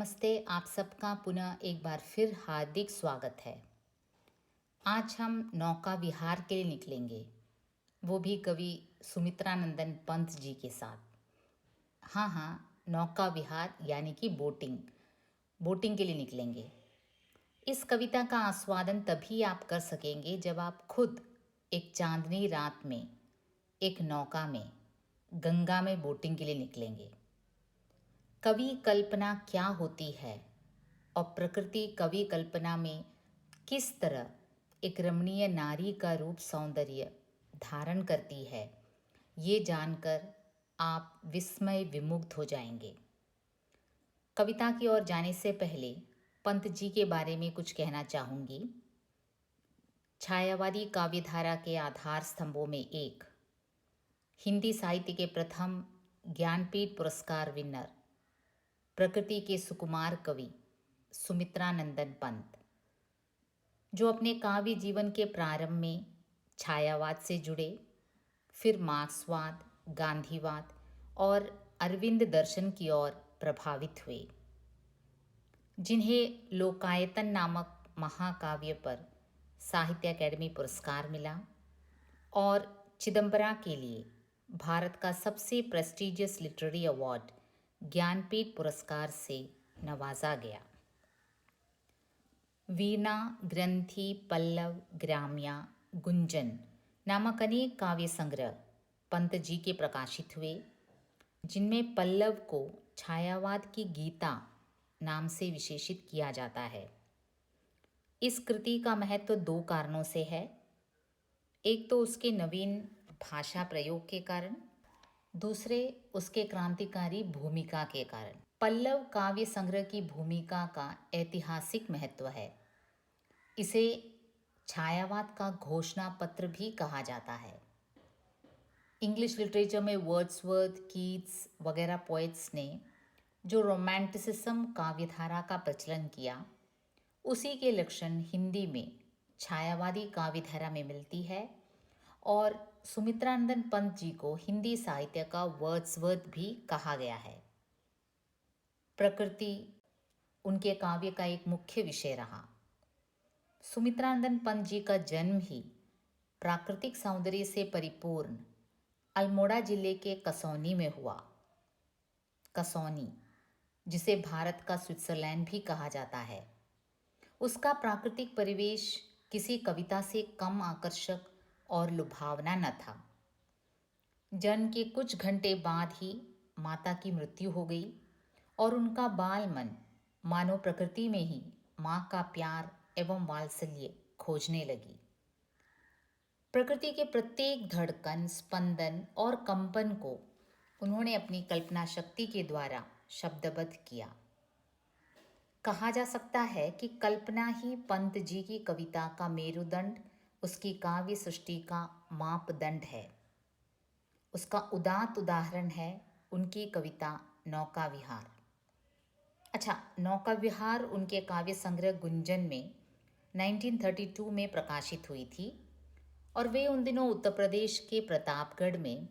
नमस्ते। आप सबका पुनः एक बार फिर हार्दिक स्वागत है। आज हम नौका विहार के लिए निकलेंगे, वो भी कवि सुमित्रानंदन पंत जी के साथ। हाँ, नौका विहार यानी कि बोटिंग के लिए निकलेंगे। इस कविता का आस्वादन तभी आप कर सकेंगे जब आप खुद एक चांदनी रात में एक नौका में गंगा में बोटिंग के लिए निकलेंगे। कवि कल्पना क्या होती है और प्रकृति कवि कल्पना में किस तरह एक रमणीय नारी का रूप सौंदर्य धारण करती है, ये जानकर आप विस्मय विमुग्ध हो जाएंगे। कविता की ओर जाने से पहले पंत जी के बारे में कुछ कहना चाहूँगी। छायावादी काव्यधारा के आधार स्तंभों में एक, हिंदी साहित्य के प्रथम ज्ञानपीठ पुरस्कार विनर, प्रकृति के सुकुमार कवि सुमित्रानंदन पंत, जो अपने काव्य जीवन के प्रारंभ में छायावाद से जुड़े, फिर मार्क्सवाद, गांधीवाद और अरविंद दर्शन की ओर प्रभावित हुए, जिन्हें लोकायतन नामक महाकाव्य पर साहित्य अकादमी पुरस्कार मिला और चिदंबरा के लिए भारत का सबसे प्रेस्टिजियस लिटरेरी अवार्ड ज्ञानपीठ पुरस्कार से नवाजा गया। वीणा, ग्रंथि, पल्लव, ग्राम्या, गुंजन नामक अनेक काव्य संग्रह पंत जी के प्रकाशित हुए, जिनमें पल्लव को छायावाद की गीता नाम से विशेषित किया जाता है। इस कृति का महत्व दो कारणों से है। एक तो उसके नवीन भाषा प्रयोग के कारण, दूसरे उसके क्रांतिकारी भूमिका के कारण। पल्लव काव्य संग्रह की भूमिका का ऐतिहासिक महत्व है। इसे छायावाद का घोषणा पत्र भी कहा जाता है। इंग्लिश लिटरेचर में वर्ड्सवर्थ, कीट्स वगैरह पोएट्स ने जो रोमांटिसिज्म काव्यधारा का प्रचलन किया, उसी के लक्षण हिंदी में छायावादी काव्यधारा में मिलती है और सुमित्रानंदन पंत जी को हिंदी साहित्य का वर्ड्सवर्थ भी कहा गया है। प्रकृति उनके काव्य का एक मुख्य विषय रहा। सुमित्रानंदन पंत जी का जन्म ही प्राकृतिक सौंदर्य से परिपूर्ण अल्मोड़ा जिले के कसौनी में हुआ। कसौनी, जिसे भारत का स्विट्जरलैंड भी कहा जाता है, उसका प्राकृतिक परिवेश किसी कविता से कम आकर्षक और लुभावना न था। जन्म के कुछ घंटे बाद ही माता की मृत्यु हो गई और उनका बाल मन मानो प्रकृति में ही माँ का प्यार एवं वात्सल्य खोजने लगी। प्रकृति के प्रत्येक धड़कन, स्पंदन और कंपन को उन्होंने अपनी कल्पना शक्ति के द्वारा शब्दबद्ध किया। कहा जा सकता है कि कल्पना ही पंत जी की कविता का मेरुदंड, उसकी काव्य सृष्टि का मापदंड है। उसका उदात्त उदाहरण है उनकी कविता नौका विहार। नौका विहार उनके काव्य संग्रह गुंजन में 1932 में प्रकाशित हुई थी और वे उन दिनों उत्तर प्रदेश के प्रतापगढ़ में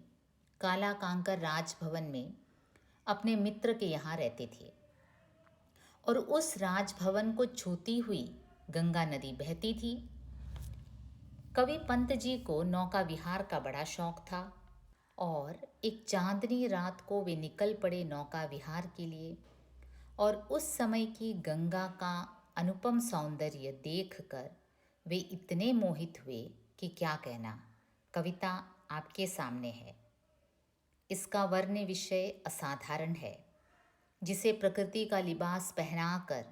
काला कांकर राजभवन में अपने मित्र के यहाँ रहते थे और उस राजभवन को छूती हुई गंगा नदी बहती थी। कवि पंत जी को नौका विहार का बड़ा शौक था और एक चांदनी रात को वे निकल पड़े नौका विहार के लिए और उस समय की गंगा का अनुपम सौंदर्य देखकर वे इतने मोहित हुए कि क्या कहना। कविता आपके सामने है। इसका वर्ण विषय असाधारण है, जिसे प्रकृति का लिबास पहनाकर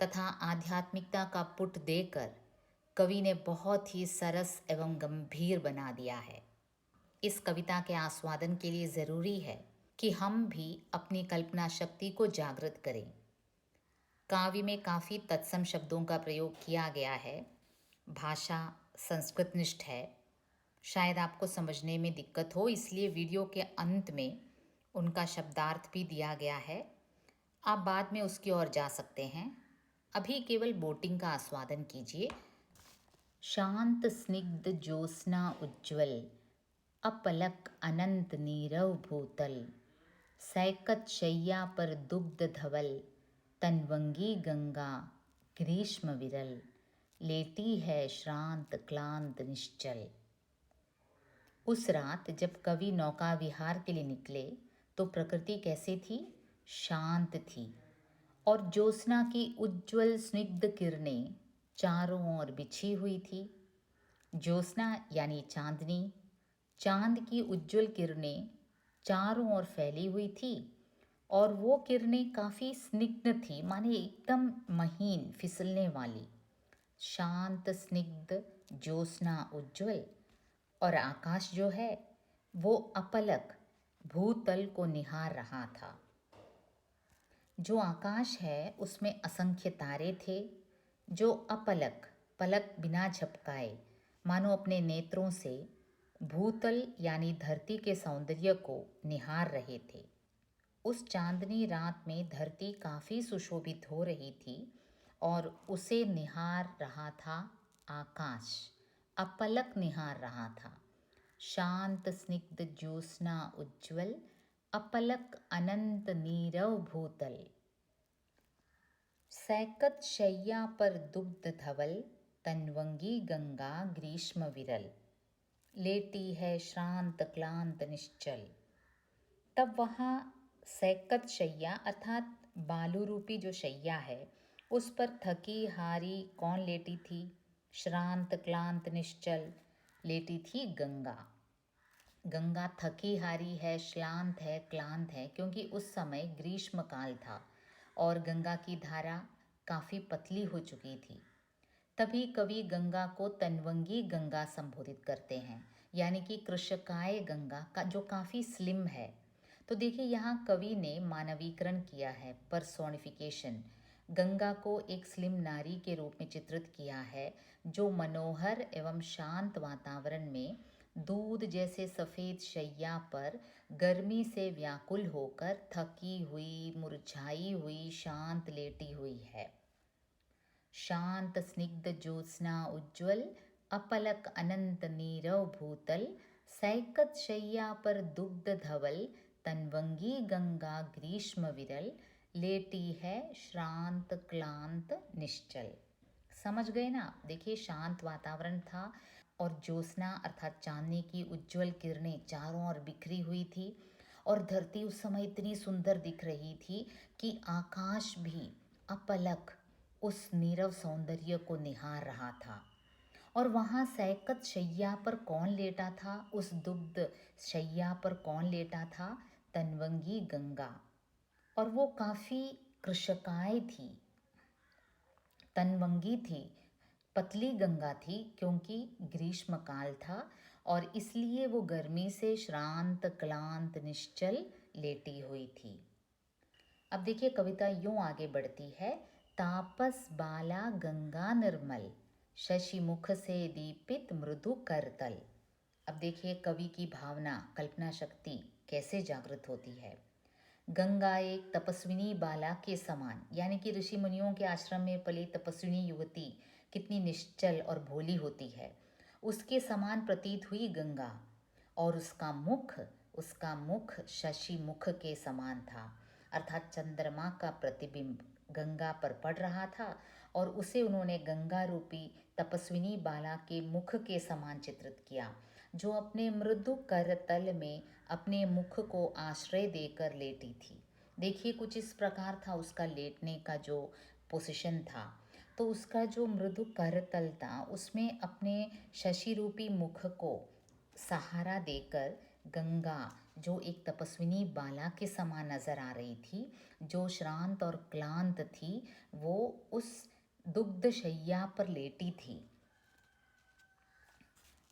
तथा आध्यात्मिकता का पुट देकर कवि ने बहुत ही सरस एवं गंभीर बना दिया है। इस कविता के आस्वादन के लिए ज़रूरी है कि हम भी अपनी कल्पना शक्ति को जागृत करें। काव्य में काफ़ी तत्सम शब्दों का प्रयोग किया गया है। भाषा संस्कृतनिष्ठ है। शायद आपको समझने में दिक्कत हो, इसलिए वीडियो के अंत में उनका शब्दार्थ भी दिया गया है। आप बाद में उसकी ओर जा सकते हैं। अभी केवल बोटिंग का आस्वादन कीजिए। शांत स्निग्ध ज्योत्स्ना उज्ज्वल, अपलक अनंत नीरव भूतल, सैकत शैया पर दुग्ध धवल, तनवंगी गंगा ग्रीष्म विरल, लेटी है श्रांत क्लांत निश्चल। उस रात जब कवि नौका विहार के लिए निकले तो प्रकृति कैसी थी? शांत थी, और ज्योत्सना की उज्ज्वल स्निग्ध किरणें चारों ओर बिछी हुई थी। ज्योत्सना यानी चांदनी, चांद की उज्ज्वल किरणें चारों ओर फैली हुई थी, और वो किरणें काफ़ी स्निग्ध थी, माने एकदम महीन फिसलने वाली। शांत स्निग्ध ज्योत्सना उज्ज्वल, और आकाश जो है वो अपलक भूतल को निहार रहा था। जो आकाश है उसमें असंख्य तारे थे जो अपलक, पलक बिना झपकाए, मानो अपने नेत्रों से भूतल यानी धरती के सौंदर्य को निहार रहे थे। उस चांदनी रात में धरती काफ़ी सुशोभित हो रही थी और उसे निहार रहा था आकाश, अपलक निहार रहा था। शांत स्निग्ध ज्योत्सना उज्ज्वल, अपलक अनंत नीरव भूतल। सैकत शैया पर दुग्ध धवल, तनवंगी गंगा ग्रीष्म विरल, लेटी है श्रांत क्लांत निश्चल। तब वहाँ सैकत शैया अर्थात बालू रूपी जो शैया है उस पर थकी हारी कौन लेटी थी? श्रांत क्लांत निश्चल, लेटी थी गंगा। गंगा थकी हारी है, श्रांत है, क्लांत है, क्योंकि उस समय ग्रीष्म काल था और गंगा की धारा काफ़ी पतली हो चुकी थी। तभी कवि गंगा को तनवंगी गंगा संबोधित करते हैं, यानी कि कृशकाय गंगा का, जो काफ़ी स्लिम है। तो देखिए यहाँ कवि ने मानवीकरण किया है, पर्सोनिफिकेशन। गंगा को एक स्लिम नारी के रूप में चित्रित किया है, जो मनोहर एवं शांत वातावरण में दूध जैसे सफ़ेद शैया पर गर्मी से व्याकुल होकर थकी हुई, मुरझाई हुई, शांत लेटी हुई है। शांत स्निग्ध ज्योत्सना उज्ज्वल, अपलक अनंत नीरव भूतल, सैकत शैया पर दुग्ध धवल, तनवंगी गंगा ग्रीष्म विरल, लेटी है श्रांत क्लांत निश्चल। समझ गए ना? देखिए शांत वातावरण था और ज्योत्सना अर्थात चांदनी की उज्ज्वल किरणें चारों ओर बिखरी हुई थी, और धरती उस समय इतनी सुंदर दिख रही थी कि आकाश भी अपलक उस नीरव सौंदर्य को निहार रहा था। और वहाँ सैकत शैया पर कौन लेटा था? उस दुग्ध शैया पर कौन लेटा था? तनवंगी गंगा। और वो काफ़ी कृशकाय थी, तनवंगी थी, पतली गंगा थी, क्योंकि ग्रीष्म काल था और इसलिए वो गर्मी से श्रांत क्लांत निश्चल लेटी हुई थी। अब देखिए कविता यूं आगे बढ़ती है। तापस बाला गंगा निर्मल, शशि मुख से दीपित मृदु करतल। अब देखिए कवि की भावना, कल्पना शक्ति कैसे जागृत होती है। गंगा एक तपस्विनी बाला के समान, यानी कि ऋषि मुनियों के आश्रम में पली तपस्विनी युवती कितनी निश्चल और भोली होती है, उसके समान प्रतीत हुई गंगा। और उसका मुख शशि मुख के समान था, अर्थात चंद्रमा का प्रतिबिंब गंगा पर पड़ रहा था और उसे उन्होंने गंगा रूपी तपस्विनी बाला के मुख के समान चित्रित किया, जो अपने मृदु करतल में अपने मुख को आश्रय देकर लेटी थी। देखिए कुछ इस प्रकार था उसका लेटने का जो पोजीशन था। तो उसका जो मृदु करतल था उसमें अपने शशि रूपी मुख को सहारा देकर गंगा, जो एक तपस्विनी बाला के समान नजर आ रही थी, जो श्रांत और क्लांत थी, वो उस दुग्ध शैया पर लेटी थी।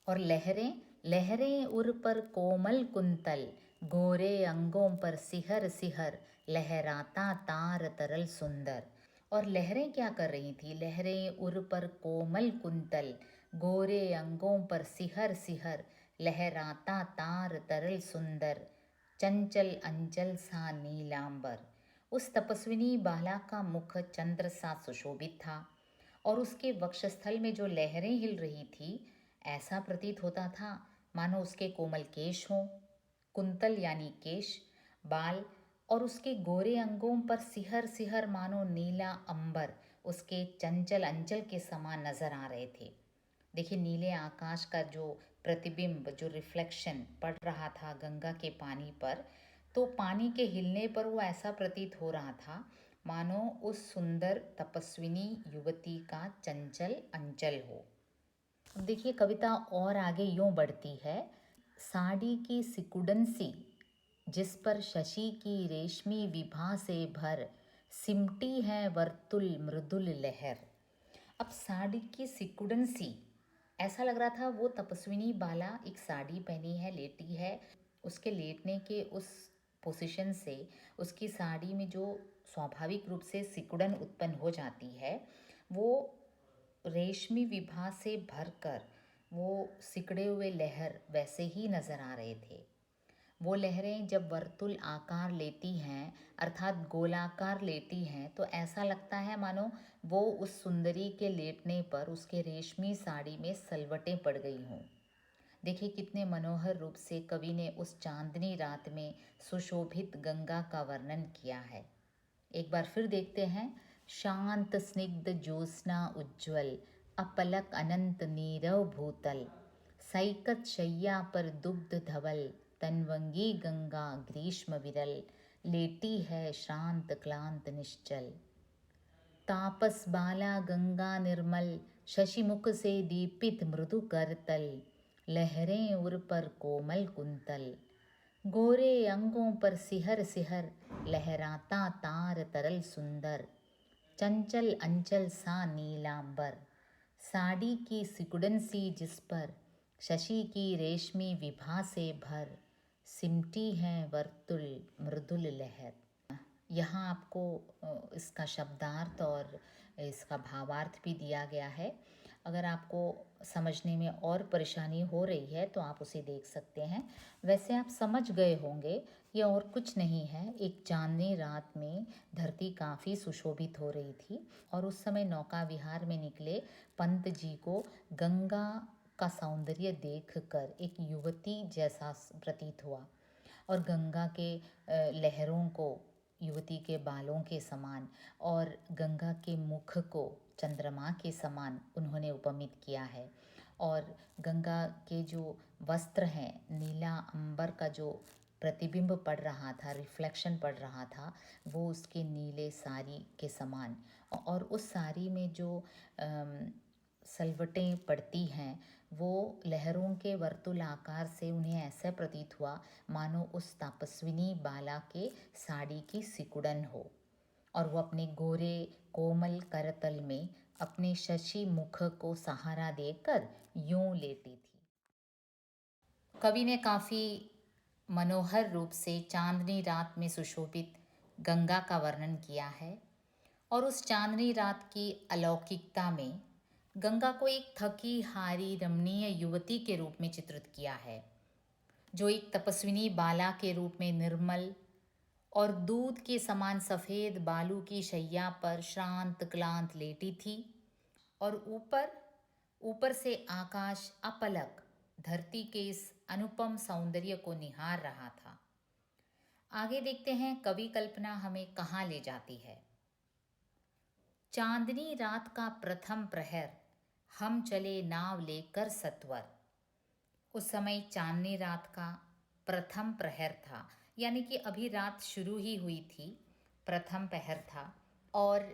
और लहरें लहरें उर पर कोमल कुंतल, गोरे अंगों पर सिहर सिहर, लहराता तार तरल सुंदर। और लहरें क्या कर रही थी? लहरें उर पर कोमल कुंतल, गोरे अंगों पर सिहर सिहर, लहराता तार तरल सुंदर, चंचल अंचल सा नीलांबर। उस तपस्विनी बाला का मुख चंद्र सा सुशोभित था और उसके वक्षस्थल में जो लहरें हिल रही थी, ऐसा प्रतीत होता था मानो उसके कोमल केश हों। कुंतल यानी केश, बाल और उसके गोरे अंगों पर सिहर सिहर मानो नीला अंबर उसके चंचल अंचल के समान नजर आ रहे थे। देखिए, नीले आकाश का जो प्रतिबिंब, जो रिफ्लेक्शन पड़ रहा था गंगा के पानी पर, तो पानी के हिलने पर वो ऐसा प्रतीत हो रहा था मानो उस सुंदर तपस्विनी युवती का चंचल अंचल हो। अब देखिए, कविता और आगे यूं बढ़ती है। साड़ी की सिकुड़न सी जिस पर शशि की रेशमी विभा से भर, सिमटी है वर्तुल मृदुल लहर। अब साड़ी की सिकुड़न सी, ऐसा लग रहा था वो तपस्विनी बाला एक साड़ी पहनी है, लेटी है। उसके लेटने के उस पोजीशन से उसकी साड़ी में जो स्वाभाविक रूप से सिकुड़न उत्पन्न हो जाती है, वो रेशमी विभा से भरकर वो सिकड़े हुए लहर वैसे ही नज़र आ रहे थे। वो लहरें जब वर्तुल आकार लेती हैं, अर्थात गोलाकार लेती हैं, तो ऐसा लगता है मानो वो उस सुंदरी के लेटने पर उसके रेशमी साड़ी में सलवटें पड़ गई हों। देखिए, कितने मनोहर रूप से कवि ने उस चांदनी रात में सुशोभित गंगा का वर्णन किया है। एक बार फिर देखते हैं। शांत स्निग्ध ज्योत्स्ना उज्ज्वल, अपलक अनंत नीरव भूतल, सैकत शय्या पर दुग्ध धवल, तनवंगी गंगा ग्रीष्म विरल, लेटी है श्रांत क्लांत निश्चल। तापस बाला गंगा निर्मल, शशिमुख से दीपित मृदु करतल, लहरें उर पर कोमल कुंतल, गोरे अंगों पर सिहर सिहर, लहराता तार तरल सुंदर, चंचल अंचल सा नीलांबर, साड़ी की सिकुड़न सी जिस पर शशि की रेशमी विभा से भर, सिमटी है वर्तुल मृदुल लहर। यहाँ आपको इसका शब्दार्थ और इसका भावार्थ भी दिया गया है। अगर आपको समझने में और परेशानी हो रही है तो आप उसे देख सकते हैं। वैसे आप समझ गए होंगे, ये और कुछ नहीं है। एक चांदनी रात में धरती काफ़ी सुशोभित हो रही थी और उस समय नौका विहार में निकले पंत जी को गंगा का सौंदर्य देखकर एक युवती जैसा प्रतीत हुआ और गंगा के लहरों को युवती के बालों के समान और गंगा के मुख को चंद्रमा के समान उन्होंने उपमित किया है। और गंगा के जो वस्त्र हैं, नीला अंबर का जो प्रतिबिंब पड़ रहा था, रिफ्लेक्शन पड़ रहा था, वो उसके नीले साड़ी के समान। और उस साड़ी में जो सलवटें पड़ती हैं, वो लहरों के वर्तुल आकार से उन्हें ऐसा प्रतीत हुआ मानो उस तपस्विनी बाला के साड़ी की सिकुड़न हो और वो अपने गोरे कोमल करतल में अपने शशि मुख को सहारा देकर यूं लेटी थी। कवि ने काफ़ी मनोहर रूप से चांदनी रात में सुशोभित गंगा का वर्णन किया है और उस चांदनी रात की अलौकिकता में गंगा को एक थकी हारी रमणीय युवती के रूप में चित्रित किया है, जो एक तपस्विनी बाला के रूप में निर्मल और दूध के समान सफ़ेद बालू की शैया पर श्रांत क्लांत लेटी थी और ऊपर ऊपर से आकाश अपलक धरती के इस अनुपम सौंदर्य को निहार रहा था। आगे देखते हैं कवि कल्पना हमें कहाँ ले जाती है। चांदनी रात का प्रथम प्रहर, हम चले नाव लेकर सत्वर। उस समय चांदनी रात का प्रथम प्रहर था, यानी कि अभी रात शुरू ही हुई थी, प्रथम प्रहर था और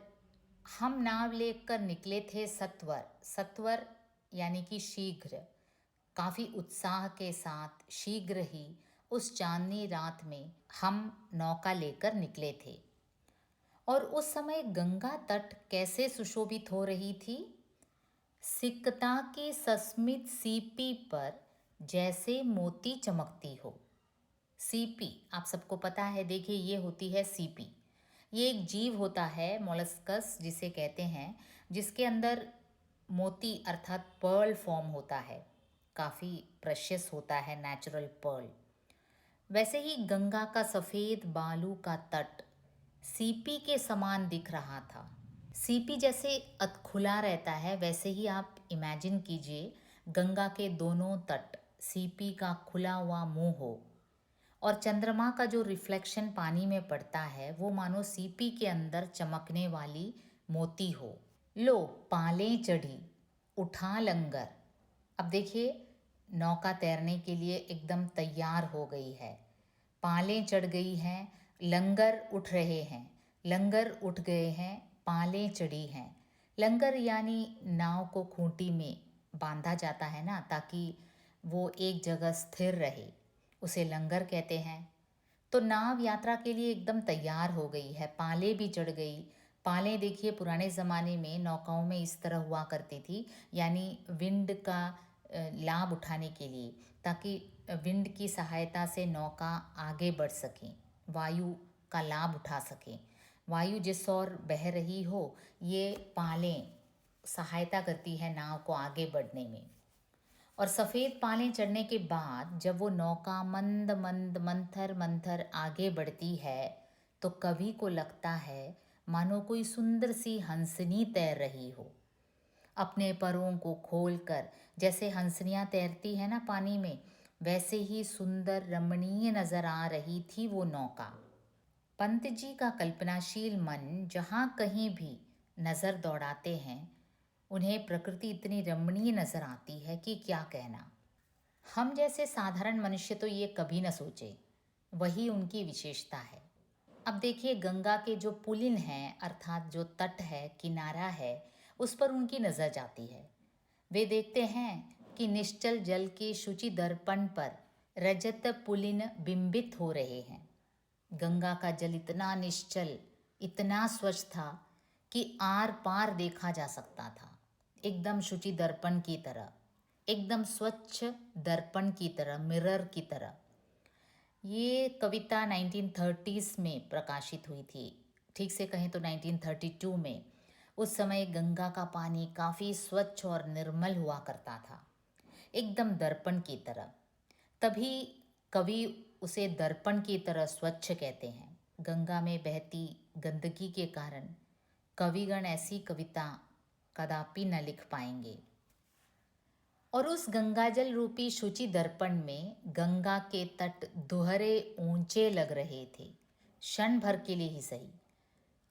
हम नाव लेकर निकले थे सत्वर। सत्वर यानी कि शीघ्र, काफ़ी उत्साह के साथ शीघ्र ही उस चांदनी रात में हम नौका लेकर निकले थे। और उस समय गंगा तट कैसे सुशोभित हो रही थी? सिकता की सस्मित सीपी पर जैसे मोती चमकती हो। सीपी आप सबको पता है, देखिए ये होती है सीपी। ये एक जीव होता है, मोलस्कस जिसे कहते हैं, जिसके अंदर मोती अर्थात पर्ल फॉर्म होता है, काफ़ी प्रेशियस होता है नेचुरल पर्ल। वैसे ही गंगा का सफ़ेद बालू का तट सीपी के समान दिख रहा था। सीपी जैसे खुला रहता है, वैसे ही आप इमेजिन कीजिए गंगा के दोनों तट सीपी का खुला हुआ मुंह हो और चंद्रमा का जो रिफ्लेक्शन पानी में पड़ता है वो मानो सीपी के अंदर चमकने वाली मोती हो। लो पालें चढ़ी, उठा लंगर। अब देखिए, नौका तैरने के लिए एकदम तैयार हो गई है, पालें चढ़ गई हैं, लंगर उठ रहे हैं, लंगर उठ गए हैं, पालें चढ़ी हैं। लंगर यानी नाव को खूंटी में बांधा जाता है ना, ताकि वो एक जगह स्थिर रहे, उसे लंगर कहते हैं। तो नाव यात्रा के लिए एकदम तैयार हो गई है, पालें भी चढ़ गई। पालें देखिए, पुराने ज़माने में नौकाओं में इस तरह हुआ करती थी, यानी विंड का लाभ उठाने के लिए, ताकि विंड की सहायता से नौका आगे बढ़ सकें, वायु का लाभ उठा सकें। वायु जिस ओर बह रही हो, ये पालें सहायता करती है नाव को आगे बढ़ने में। और सफ़ेद पालें चढ़ने के बाद जब वो नौका मंद मंद मंथर मंथर आगे बढ़ती है, तो कवि को लगता है मानो कोई सुंदर सी हंसनी तैर रही हो, अपने परों को खोलकर। जैसे हंसनियाँ तैरती है ना पानी में, वैसे ही सुंदर रमणीय नजर आ रही थी वो नौका। पंत जी का कल्पनाशील मन जहाँ कहीं भी नज़र दौड़ाते हैं, उन्हें प्रकृति इतनी रमणीय नजर आती है कि क्या कहना। हम जैसे साधारण मनुष्य तो ये कभी न सोचे, वही उनकी विशेषता है। अब देखिए, गंगा के जो पुलिन हैं, अर्थात जो तट है, किनारा है, उस पर उनकी नज़र जाती है। वे देखते हैं कि निश्चल जल के शुचि दर्पण पर रजत पुलिन बिंबित हो रहे हैं। गंगा का जल इतना निश्चल, इतना स्वच्छ था कि आर पार देखा जा सकता था, एकदम शुचि दर्पण की तरह, एकदम स्वच्छ दर्पण की तरह, मिरर की तरह। ये कविता 1930s में प्रकाशित हुई थी, ठीक से कहें तो 1932 में। उस समय गंगा का पानी काफ़ी स्वच्छ और निर्मल हुआ करता था, एकदम दर्पण की तरह। तभी कवि उसे दर्पण की तरह स्वच्छ कहते हैं। गंगा में बहती गंदगी के कारण कविगण ऐसी कविता कदापि न लिख पाएंगे। और उस गंगाजल रूपी शुचि दर्पण में गंगा के तट दोहरे ऊंचे लग रहे थे, क्षण भर के लिए ही सही।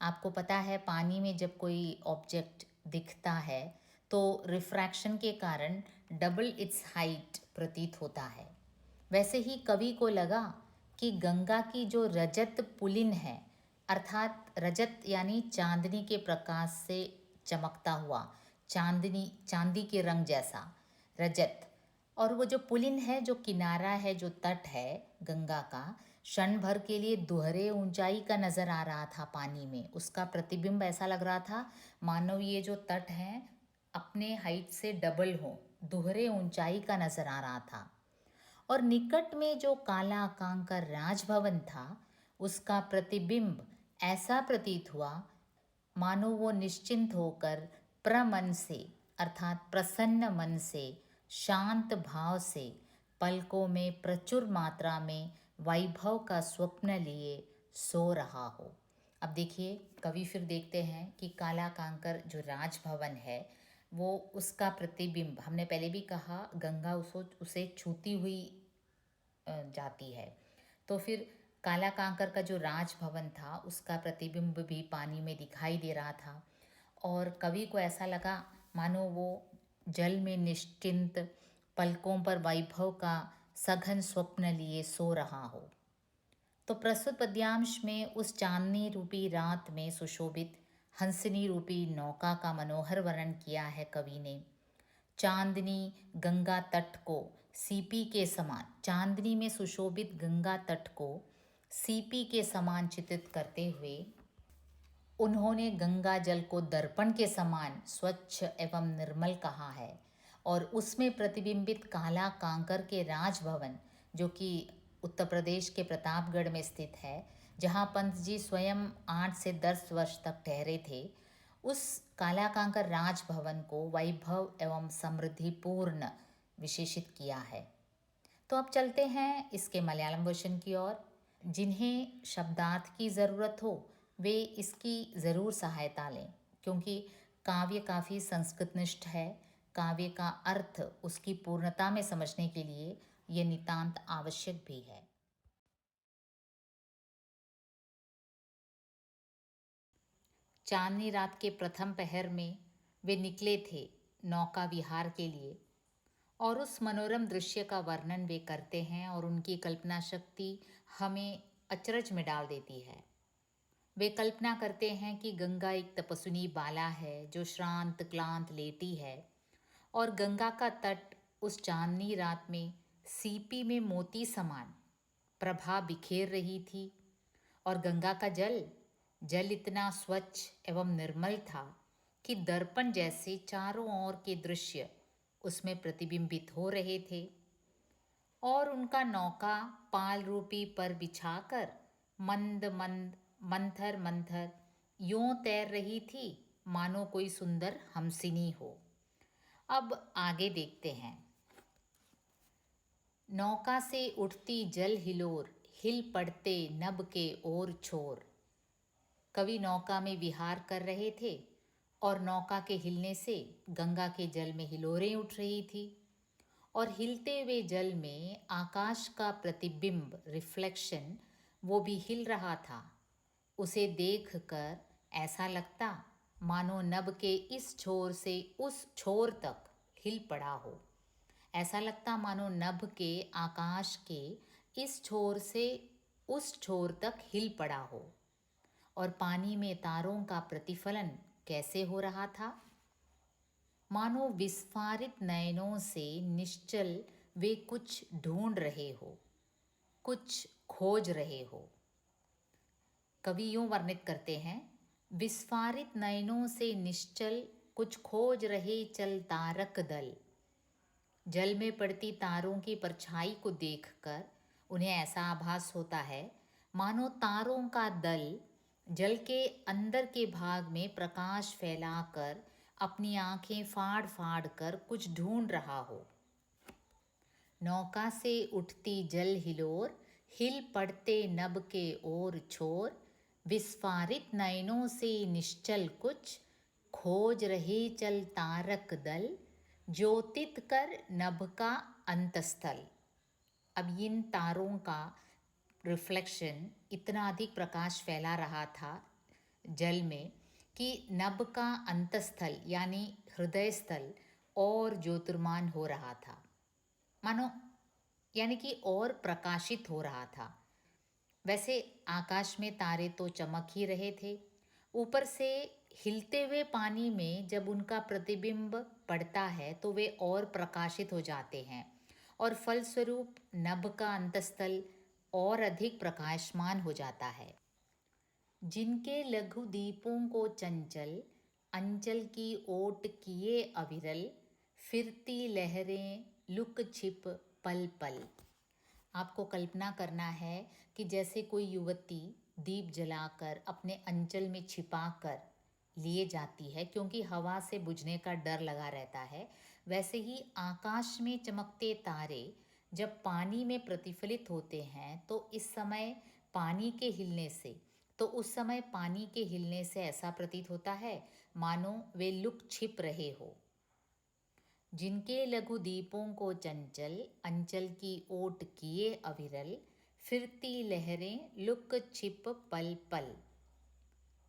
आपको पता है, पानी में जब कोई ऑब्जेक्ट दिखता है तो रिफ्रैक्शन के कारण डबल इट्स हाइट प्रतीत होता है। वैसे ही कवि को लगा कि गंगा की जो रजत पुलिन है, अर्थात रजत यानी चांदनी के प्रकाश से चमकता हुआ, चांदनी, चांदी के रंग जैसा रजत, और वो जो पुलिन है, जो किनारा है, जो तट है गंगा का, क्षण भर के लिए दोहरे ऊंचाई का नज़र आ रहा था पानी में। उसका प्रतिबिंब ऐसा लग रहा था मानो ये जो तट है अपने हाइट से डबल हो, दोहरे ऊंचाई का नज़र आ रहा था। और निकट में जो काला कांकर राजभवन था, उसका प्रतिबिंब ऐसा प्रतीत हुआ मानो वो निश्चिंत होकर प्रमन से, अर्थात प्रसन्न मन से, शांत भाव से पलकों में प्रचुर मात्रा में वैभव का स्वप्न लिए सो रहा हो। अब देखिए, कवि फिर देखते हैं कि काला कांकर जो राजभवन है, वो उसका प्रतिबिंब, हमने पहले भी कहा गंगा उसे छूती हुई जाती है, तो फिर काला कांकर का जो राजभवन था उसका प्रतिबिंब भी पानी में दिखाई दे रहा था। और कवि को ऐसा लगा मानो वो जल में निश्चिंत पलकों पर वैभव का सघन स्वप्न लिए सो रहा हो। तो प्रस्तुत पद्यांश में उस चांदनी रूपी रात में सुशोभित हंसनी रूपी नौका का मनोहर वर्णन किया है कवि ने। चांदनी गंगा तट को सीपी के समान, चांदनी में सुशोभित गंगा तट को सीपी के समान चित्रित करते हुए उन्होंने गंगा जल को दर्पण के समान स्वच्छ एवं निर्मल कहा है। और उसमें प्रतिबिंबित काला कांकर के राजभवन, जो कि उत्तर प्रदेश के प्रतापगढ़ में स्थित है, जहाँ पंत जी स्वयं 8 से 10 वर्ष तक ठहरे थे, उस काला कांकर राजभवन को वैभव एवं समृद्धिपूर्ण विशेषित किया है। तो अब चलते हैं इसके मलयालम वर्जन की ओर। जिन्हें शब्दार्थ की ज़रूरत हो वे इसकी ज़रूर सहायता लें, क्योंकि काव्य काफ़ी संस्कृतनिष्ठ है। काव्य का अर्थ उसकी पूर्णता में समझने के लिए ये नितांत आवश्यक भी है। चांदनी रात के प्रथम पहर में वे निकले थे नौका विहार के लिए, और उस मनोरम दृश्य का वर्णन वे करते हैं और उनकी कल्पना शक्ति हमें अचरज में डाल देती है। वे कल्पना करते हैं कि गंगा एक तपस्विनी बाला है जो श्रांत क्लांत लेटी है, और गंगा का तट उस चांदनी रात में सीपी में मोती समान प्रभा बिखेर रही थी, और गंगा का जल जल इतना स्वच्छ एवं निर्मल था कि दर्पण जैसे चारों ओर के दृश्य उसमें प्रतिबिंबित हो रहे थे, और उनका नौका पाल रूपी पर बिछाकर मंद मंद मंथर मंथर यूं तैर रही थी मानो कोई सुंदर हमसिनी हो। अब आगे देखते हैं। नौका से उठती जल हिलोर, हिल पड़ते नभ के ओर छोर। कवि नौका में विहार कर रहे थे और नौका के हिलने से गंगा के जल में हिलोरें उठ रही थी, और हिलते हुए जल में आकाश का प्रतिबिंब रिफ्लेक्शन वो भी हिल रहा था। उसे देखकर ऐसा लगता मानो नभ के इस छोर से उस छोर तक हिल पड़ा हो। ऐसा लगता मानो नभ के आकाश के इस छोर से उस छोर तक हिल पड़ा हो। और पानी में तारों का प्रतिफलन कैसे हो रहा था? मानो विस्फारित नयनों से निश्चल वे कुछ ढूंढ रहे हो, कुछ खोज रहे हो। कवि यूं वर्णित करते हैं, विस्फारित नयनों से निश्चल कुछ खोज रहे चल तारक दल। जल में पड़ती तारों की परछाई को देखकर उन्हें ऐसा आभास होता है मानो तारों का दल जल के अंदर के भाग में प्रकाश फैलाकर अपनी आंखें फाड़ फाड़ कर कुछ ढूंढ रहा हो। नौका से उठती जल हिलोर, हिल पड़ते नभ के ओर छोर। विस्फारित नयनों से निश्चल कुछ खोज रहे चल तारक दल। ज्योतित कर नभ का अंतस्थल। अब इन तारों का रिफ्लेक्शन इतना अधिक प्रकाश फैला रहा था जल में कि नभ का अंतस्थल यानी हृदय स्थल और ज्योतिर्मान हो रहा था, मानो यानी कि और प्रकाशित हो रहा था। वैसे आकाश में तारे तो चमक ही रहे थे, ऊपर से हिलते हुए पानी में जब उनका प्रतिबिंब पड़ता है तो वे और प्रकाशित हो जाते हैं, और फलस्वरूप नभ का अंतस्थल और अधिक प्रकाशमान हो जाता है। जिनके लघु दीपों को चंचल अंचल की ओट किए अविरल। फिरती लहरें लुक छिप पल पल। आपको कल्पना करना है कि जैसे कोई युवती दीप जलाकर अपने अंचल में छिपा कर लिए जाती है क्योंकि हवा से बुझने का डर लगा रहता है, वैसे ही आकाश में चमकते तारे जब पानी में प्रतिफलित होते हैं तो इस समय पानी के हिलने से तो उस समय पानी के हिलने से ऐसा प्रतीत होता है मानो वे लुक छिप रहे हो। जिनके लघु दीपों को चंचल अंचल की ओट किए अविरल। फिरती लहरें लुक छिप पल पल।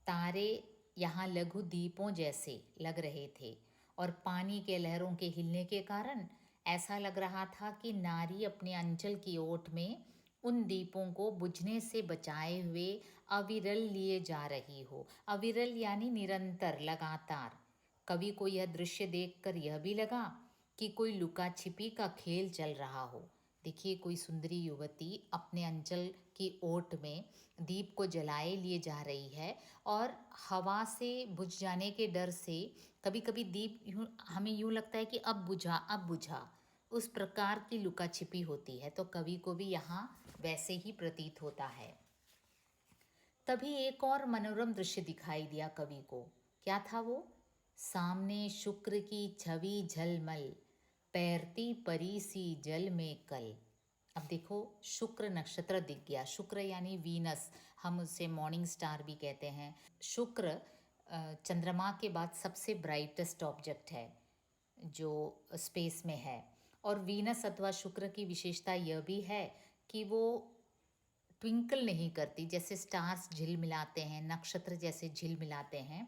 तारे यहाँ लघु दीपों जैसे लग रहे थे और पानी के लहरों के हिलने के कारण ऐसा लग रहा था कि नारी अपने अंचल की ओट में उन दीपों को बुझने से बचाए हुए अविरल लिए जा रही हो। अविरल यानी निरंतर, लगातार। कवि को यह दृश्य देखकर यह भी लगा कि कोई लुका छिपी का खेल चल रहा हो। देखिए, कोई सुंदरी युवती अपने अंचल की ओट में दीप को जलाए लिए जा रही है और हवा से बुझ जाने के डर से कभी कभी दीप हमें यूँ लगता है कि अब बुझा अब बुझा, उस प्रकार की लुका छिपी होती है। तो कवि को भी यहाँ वैसे ही प्रतीत होता है। तभी एक और मनोरम दृश्य दिखाई दिया कवि को। क्या था वो? सामने शुक्र की छवि झलमल, तैरती परी सी जल में कल। अब देखो, शुक्र नक्षत्र दिख गया। शुक्र यानी वीनस, हम उसे मॉर्निंग स्टार भी कहते हैं। शुक्र चंद्रमा के बाद सबसे ब्राइटेस्ट ऑब्जेक्ट है जो स्पेस में है। और वीनस अथवा शुक्र की विशेषता यह भी है कि वो ट्विंकल नहीं करती, जैसे स्टार्स झिलमिलाते हैं, नक्षत्र जैसे झिलमिलाते हैं,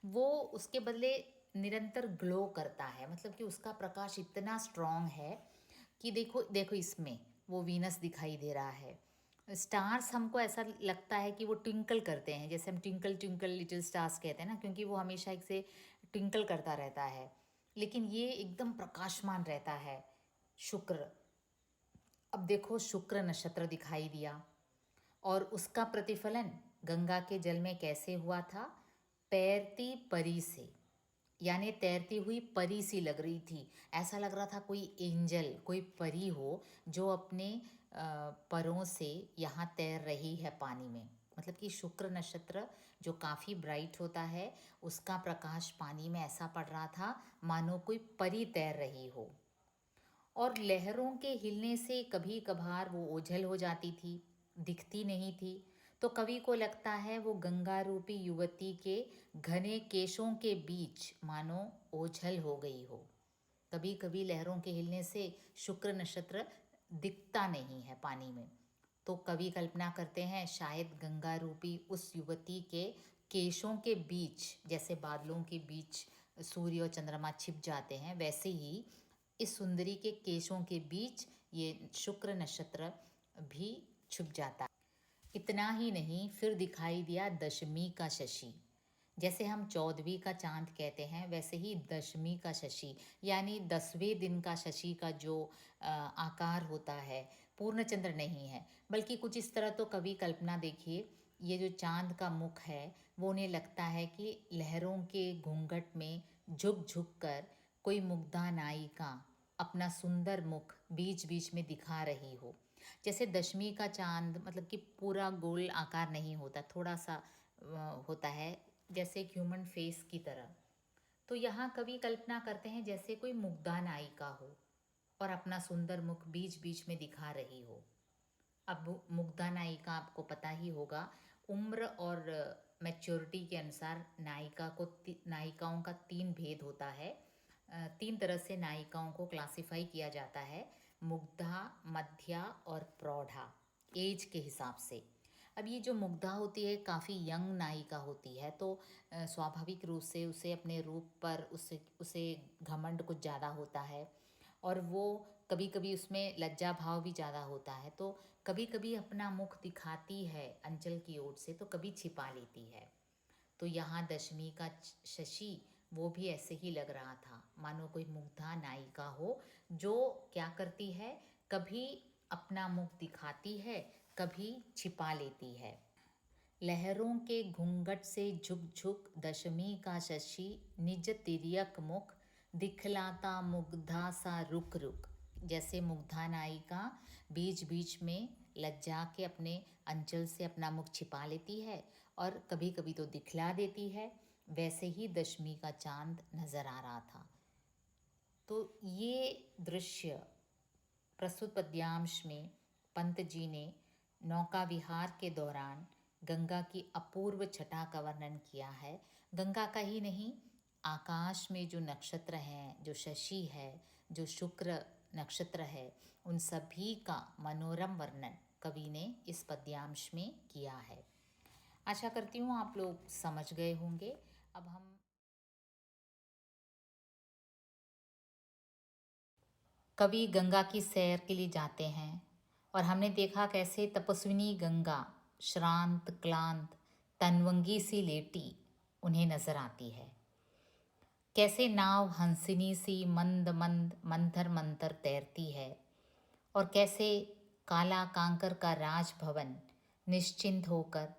वो उसके बदले निरंतर ग्लो करता है। मतलब कि उसका प्रकाश इतना स्ट्रांग है कि देखो देखो इसमें वो वीनस दिखाई दे रहा है। स्टार्स हमको ऐसा लगता है कि वो ट्विंकल करते हैं, जैसे हम ट्विंकल ट्विंकल लिटिल स्टार्स कहते हैं ना, क्योंकि वो हमेशा एक से ट्विंकल करता रहता है। लेकिन ये एकदम प्रकाशमान रहता है शुक्र। अब देखो शुक्र नक्षत्र दिखाई दिया और उसका प्रतिफलन गंगा के जल में कैसे हुआ था? तैरती परी से, यानी तैरती हुई परी सी लग रही थी। ऐसा लग रहा था कोई एंजल, कोई परी हो जो अपने परों से यहाँ तैर रही है पानी में। मतलब कि शुक्र नक्षत्र जो काफ़ी ब्राइट होता है, उसका प्रकाश पानी में ऐसा पड़ रहा था मानो कोई परी तैर रही हो। और लहरों के हिलने से कभी कभार वो ओझल हो जाती थी, दिखती नहीं थी। तो कवि को लगता है वो गंगा रूपी युवती के घने केशों के बीच मानो ओझल हो गई हो। कभी कभी लहरों के हिलने से शुक्र नक्षत्र दिखता नहीं है पानी में। तो कवि कल्पना करते हैं शायद गंगा रूपी उस युवती के केशों के बीच, जैसे बादलों के बीच सूर्य और चंद्रमा छिप जाते हैं, वैसे ही इस सुंदरी के केशों के बीच ये शुक्र नक्षत्र भी छुप जाता है। इतना ही नहीं, फिर दिखाई दिया दशमी का शशि। जैसे हम 14वीं का चांद कहते हैं, वैसे ही दशमी का शशि, यानी 10वें दिन का शशि का जो आकार होता है, पूर्ण चंद्र नहीं है बल्कि कुछ इस तरह। तो कवि कल्पना देखिए, ये जो चांद का मुख है वो उन्हें लगता है कि लहरों के घूंघट में झुक झुक कर कोई मुग्धा नायिका अपना सुंदर मुख बीच बीच में दिखा रही हो। जैसे दशमी का चांद मतलब कि पूरा गोल आकार नहीं होता, थोड़ा सा होता है, जैसे एक ह्यूमन फेस की तरह। तो यहाँ कवि कल्पना करते हैं जैसे कोई मुग्धा नायिका हो और अपना सुंदर मुख बीच बीच में दिखा रही हो। अब मुग्धा नायिका आपको पता ही होगा, उम्र और मैच्योरिटी के अनुसार नायिकाओं का 3 भेद होता है। 3 तरह से नायिकाओं को क्लासिफाई किया जाता है, मुग्धा, मध्या और प्रौढ़ा, एज के हिसाब से। अब ये जो मुग्धा होती है काफ़ी यंग नायिका होती है, तो स्वाभाविक रूप से उसे अपने रूप पर उसे उसे घमंड कुछ ज़्यादा होता है और वो कभी कभी उसमें लज्जा भाव भी ज़्यादा होता है। तो कभी कभी अपना मुख दिखाती है अंचल की ओर से, तो कभी छिपा लेती है। तो यहाँ दशमी का शशि वो भी ऐसे ही लग रहा था, मानो कोई मुग्धा नायिका हो जो क्या करती है, कभी अपना मुख दिखाती है, कभी छिपा लेती है। लहरों के घूंघट से झुक झुक दशमी का शशि निज तिर्यक मुख दिखलाता मुग्धा सा रुक रुक। जैसे मुग्धा नायिका बीच बीच में लज्जा के अपने अंचल से अपना मुख छिपा लेती है और कभी कभी तो दिखला देती है, वैसे ही दशमी का चांद नजर आ रहा था। तो ये दृश्य प्रस्तुत पद्यांश में पंत जी ने नौका विहार के दौरान गंगा की अपूर्व छटा का वर्णन किया है। गंगा का ही नहीं, आकाश में जो नक्षत्र हैं, जो शशि है, जो शुक्र नक्षत्र है, उन सभी का मनोरम वर्णन कवि ने इस पद्यांश में किया है। आशा करती हूँ आप लोग समझ गए होंगे। अब हम कवि गंगा की सैर के लिए जाते हैं और हमने देखा कैसे तपस्विनी गंगा श्रांत क्लांत तनवंगी सी लेटी उन्हें नजर आती है। कैसे नाव हंसिनी सी मंद मंद मंथर मंथर तैरती है और कैसे काला कांकर का राजभवन निश्चिंत होकर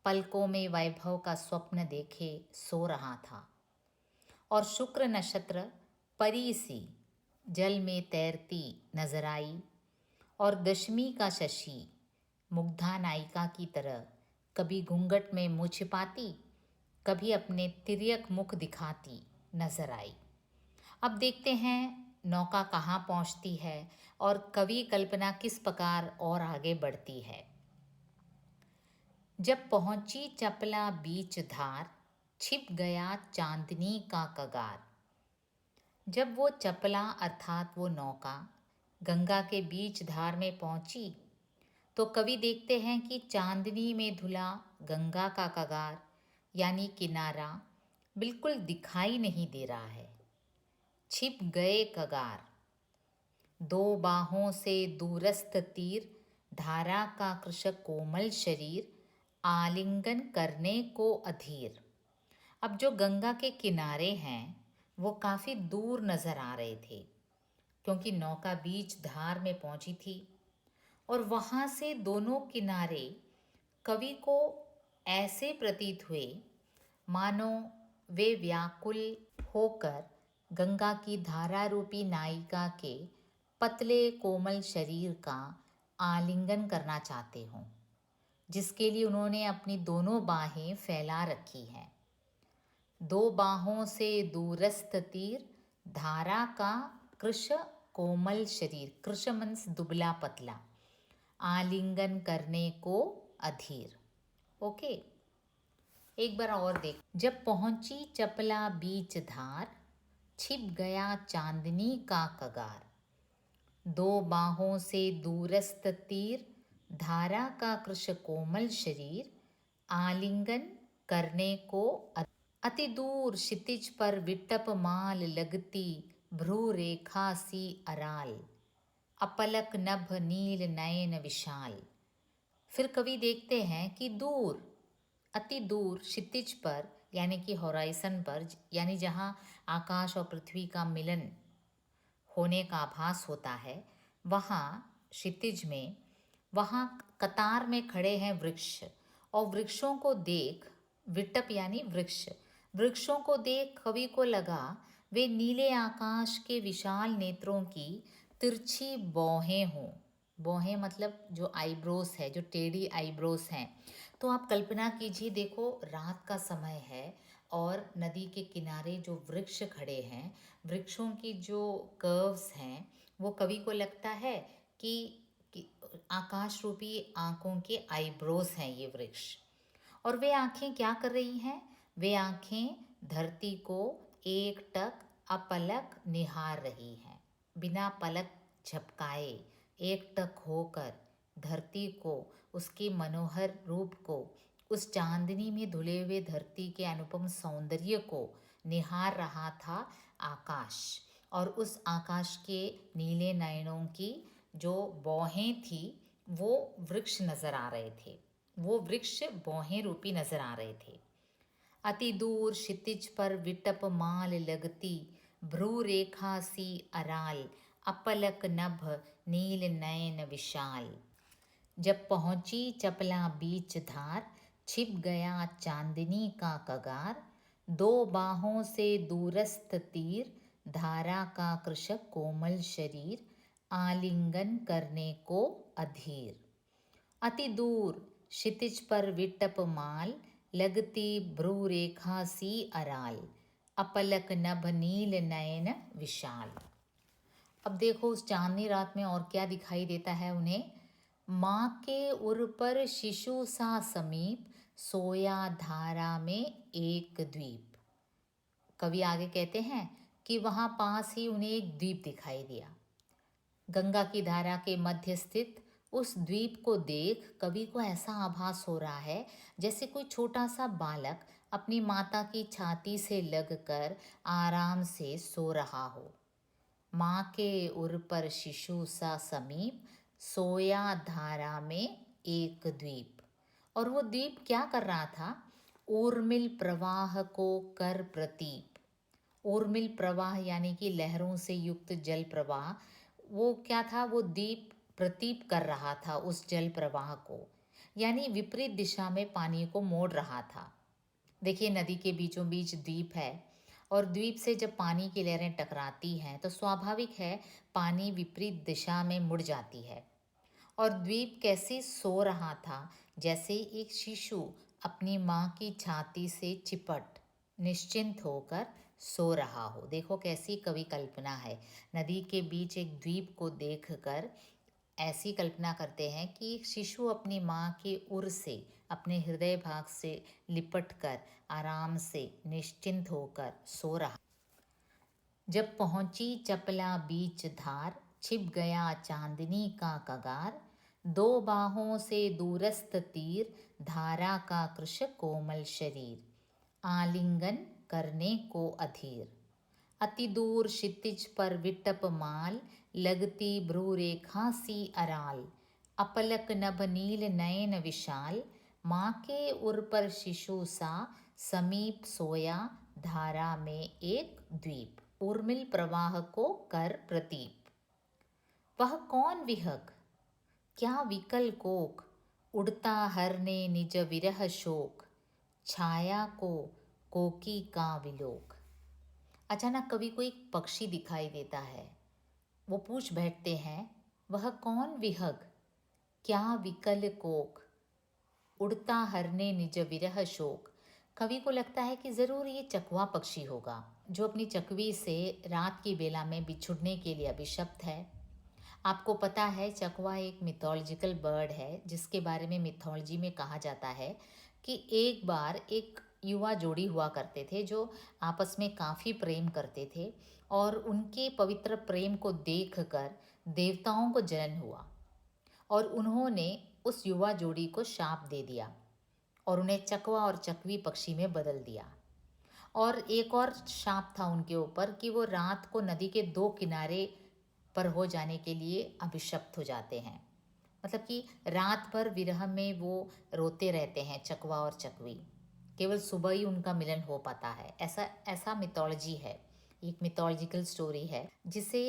पलकों में वैभव का स्वप्न देखे सो रहा था और शुक्र नक्षत्र परी सी जल में तैरती नजर आई और दशमी का शशि मुग्धा नायिका की तरह कभी घूंघट में मुँह छिपाती, कभी अपने तिर्यक मुख दिखाती नजर आई। अब देखते हैं नौका कहाँ पहुँचती है और कवि कल्पना किस प्रकार और आगे बढ़ती है। जब पहुंची चपला बीच धार, छिप गया चांदनी का कगार। जब वो चपला अर्थात वो नौका गंगा के बीच धार में पहुंची तो कवि देखते हैं कि चांदनी में धुला गंगा का कगार यानी किनारा बिल्कुल दिखाई नहीं दे रहा है। छिप गए कगार, दो बाहों से दूरस्थ तीर, धारा का कृशक कोमल शरीर, आलिंगन करने को अधीर। अब जो गंगा के किनारे हैं वो काफ़ी दूर नज़र आ रहे थे, क्योंकि नौका बीच धार में पहुंची थी और वहाँ से दोनों किनारे कवि को ऐसे प्रतीत हुए मानो वे व्याकुल होकर गंगा की धारा रूपी नायिका के पतले कोमल शरीर का आलिंगन करना चाहते हों, जिसके लिए उन्होंने अपनी दोनों बाहें फैला रखी हैं। दो बाहों से दूरस्थ तीर, धारा का कृश कोमल शरीर, कृश मीन्स दुबला पतला, आलिंगन करने को अधीर। ओके, एक बार और देख। जब पहुंची चपला बीच धार, छिप गया चांदनी का कगार, दो बाहों से दूरस्थ तीर, धारा का कृश कोमल शरीर, आलिंगन करने को अति दूर क्षितिज पर विटप माल लगती, भ्रू रेखा सी अराल, अपलक नभ नील नयन विशाल। फिर कवि देखते हैं कि दूर, अति दूर क्षितिज पर यानी कि होराइसन पर, यानी जहाँ आकाश और पृथ्वी का मिलन होने का आभास होता है, वहाँ क्षितिज में, वहाँ कतार में खड़े हैं वृक्ष, और वृक्षों को देख, विटप यानी वृक्ष, वृक्षों को देख कवि को लगा वे नीले आकाश के विशाल नेत्रों की तिरछी बौहें हों। बौहें मतलब जो आईब्रोस है, जो टेढ़ी आईब्रोस हैं। तो आप कल्पना कीजिए, देखो रात का समय है और नदी के किनारे जो वृक्ष खड़े हैं, वृक्षों की जो कर्व्स हैं, वो कवि को लगता है कि आकाश रूपी आँखों के आईब्रोस हैं ये वृक्ष। और वे आँखें क्या कर रही हैं? वे आँखें धरती को एकटक अपलक निहार रही हैं, बिना पलक झपकाए एकटक होकर धरती को, उसके मनोहर रूप को, उस चांदनी में धुले हुए धरती के अनुपम सौंदर्य को निहार रहा था आकाश। और उस आकाश के नीले नयनों की जो बौहें थी वो वृक्ष नजर आ रहे थे, वो वृक्ष बौहें रूपी नजर आ रहे थे। अति दूर क्षितिज पर विटप माल लगती, भ्रू रेखा सी अराल, अपलक नभ नील नयन विशाल। जब पहुंची चपला बीच धार, छिप गया चांदनी का कगार, दो बाहों से दूरस्थ तीर, धारा का कृशक कोमल शरीर, आलिंगन करने को अधीर। अति दूर क्षितिज पर विटप माल लगती, भ्रू रेखा सी अराल, अपलक नभ नील नयन विशाल। अब देखो उस चांदनी रात में और क्या दिखाई देता है उन्हें। माँ के उर पर शिशु सा समीप, सोया धारा में एक द्वीप। कवि आगे कहते हैं कि वहाँ पास ही उन्हें एक द्वीप दिखाई दिया। गंगा की धारा के मध्य स्थित उस द्वीप को देख कवि को ऐसा आभास हो रहा है जैसे कोई छोटा सा बालक अपनी माता की छाती से लगकर आराम से सो रहा हो। माँ के उर पर शिशु सा समीप, सोया धारा में एक द्वीप। और वो द्वीप क्या कर रहा था? ऊर्मिल प्रवाह को कर प्रतीप। ऊर्मिल प्रवाह यानी कि लहरों से युक्त जल प्रवाह, वो क्या था? वो द्वीप प्रतीप कर रहा था उस जल प्रवाह को, यानी विपरीत दिशा में पानी को मोड़ रहा था। देखिए नदी के बीचों बीच द्वीप है और द्वीप से जब पानी की लहरें टकराती हैं तो स्वाभाविक है पानी विपरीत दिशा में मुड़ जाती है। और द्वीप कैसे सो रहा था? जैसे एक शिशु अपनी माँ की छाती से चिपट निश्चिंत होकर सो रहा हो। देखो कैसी कवि कल्पना है। नदी के बीच एक द्वीप को देखकर ऐसी कल्पना करते हैं कि एक शिशु अपनी माँ के उर से, अपने हृदय भाग से लिपट कर आराम से निश्चिंत होकर सो रहा। जब पहुंची चपला बीच धार, छिप गया चांदनी का कगार, दो बाहों से दूरस्थ तीर, धारा का कृश कोमल शरीर, आलिंगन करने को अधीर। अति दूर क्षितिज पर विटप माल, लगती भ्रू रेखा सी अराल, अपलक नभ नील नयन विशाल, माँ के उर पर शिशु सा, समीप सोया धारा में एक द्वीप, उर्मिल प्रवाह को कर प्रतीप। वह कौन विहग क्या विकल कोक, उड़ता हरने निज विरह शोक, छाया को कोकी का विलोक। अचानक कवि को एक पक्षी दिखाई देता है। वो पूछ बैठते हैं, वह कौन विहग क्या विकल कोक, उड़ता हरने निज विरह शोक। कवि को लगता है कि ज़रूर ये चकवा पक्षी होगा, जो अपनी चकवी से रात की बेला में बिछुड़ने के लिए अभिशप्त है। आपको पता है चकवा एक मिथोलॉजिकल बर्ड है, जिसके बारे में मिथोलॉजी में कहा जाता है कि एक बार एक युवा जोड़ी हुआ करते थे जो आपस में काफ़ी प्रेम करते थे, और उनके पवित्र प्रेम को देखकर देवताओं को जलन हुआ और उन्होंने उस युवा जोड़ी को शाप दे दिया और उन्हें चकवा और चकवी पक्षी में बदल दिया। और एक और शाप था उनके ऊपर कि वो रात को नदी के दो किनारे पर हो जाने के लिए अभिशप्त हो जाते हैं। मतलब कि रात भर विरह में वो रोते रहते हैं चकवा और चकवी, केवल सुबह ही उनका मिलन हो पाता है। ऐसा ऐसा मिथोलॉजी है, एक मिथोलॉजिकल स्टोरी है जिसे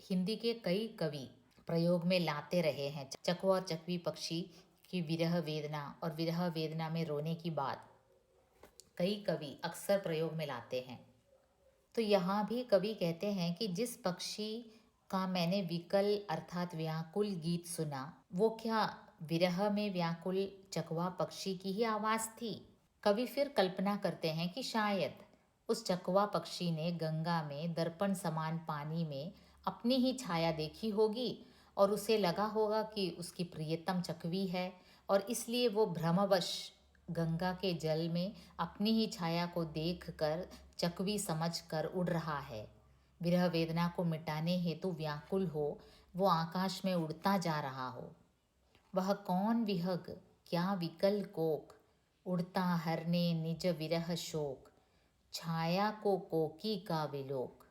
हिंदी के कई कवि प्रयोग में लाते रहे हैं। चकवा और चकवी पक्षी की विरह वेदना और विरह वेदना में रोने की बात कई कवि अक्सर प्रयोग में लाते हैं। तो यहाँ भी कवि कहते हैं कि जिस पक्षी का मैंने विकल अर्थात व्याकुल गीत सुना, वो क्या विरह में व्याकुल चकवा पक्षी की ही आवाज़ थी। कवि फिर कल्पना करते हैं कि शायद उस चकवा पक्षी ने गंगा में दर्पण समान पानी में अपनी ही छाया देखी होगी और उसे लगा होगा कि उसकी प्रियतम चकवी है, और इसलिए वो भ्रमवश गंगा के जल में अपनी ही छाया को देखकर चकवी समझकर उड़ रहा है। विरह वेदना को मिटाने हेतु व्याकुल हो, वो आकाश में उड़ता जा रहा हो। वह कौन विहग क्या विकल कोक, उड़ता हरने निज विरह शोक, छाया को कोकी का विलोक।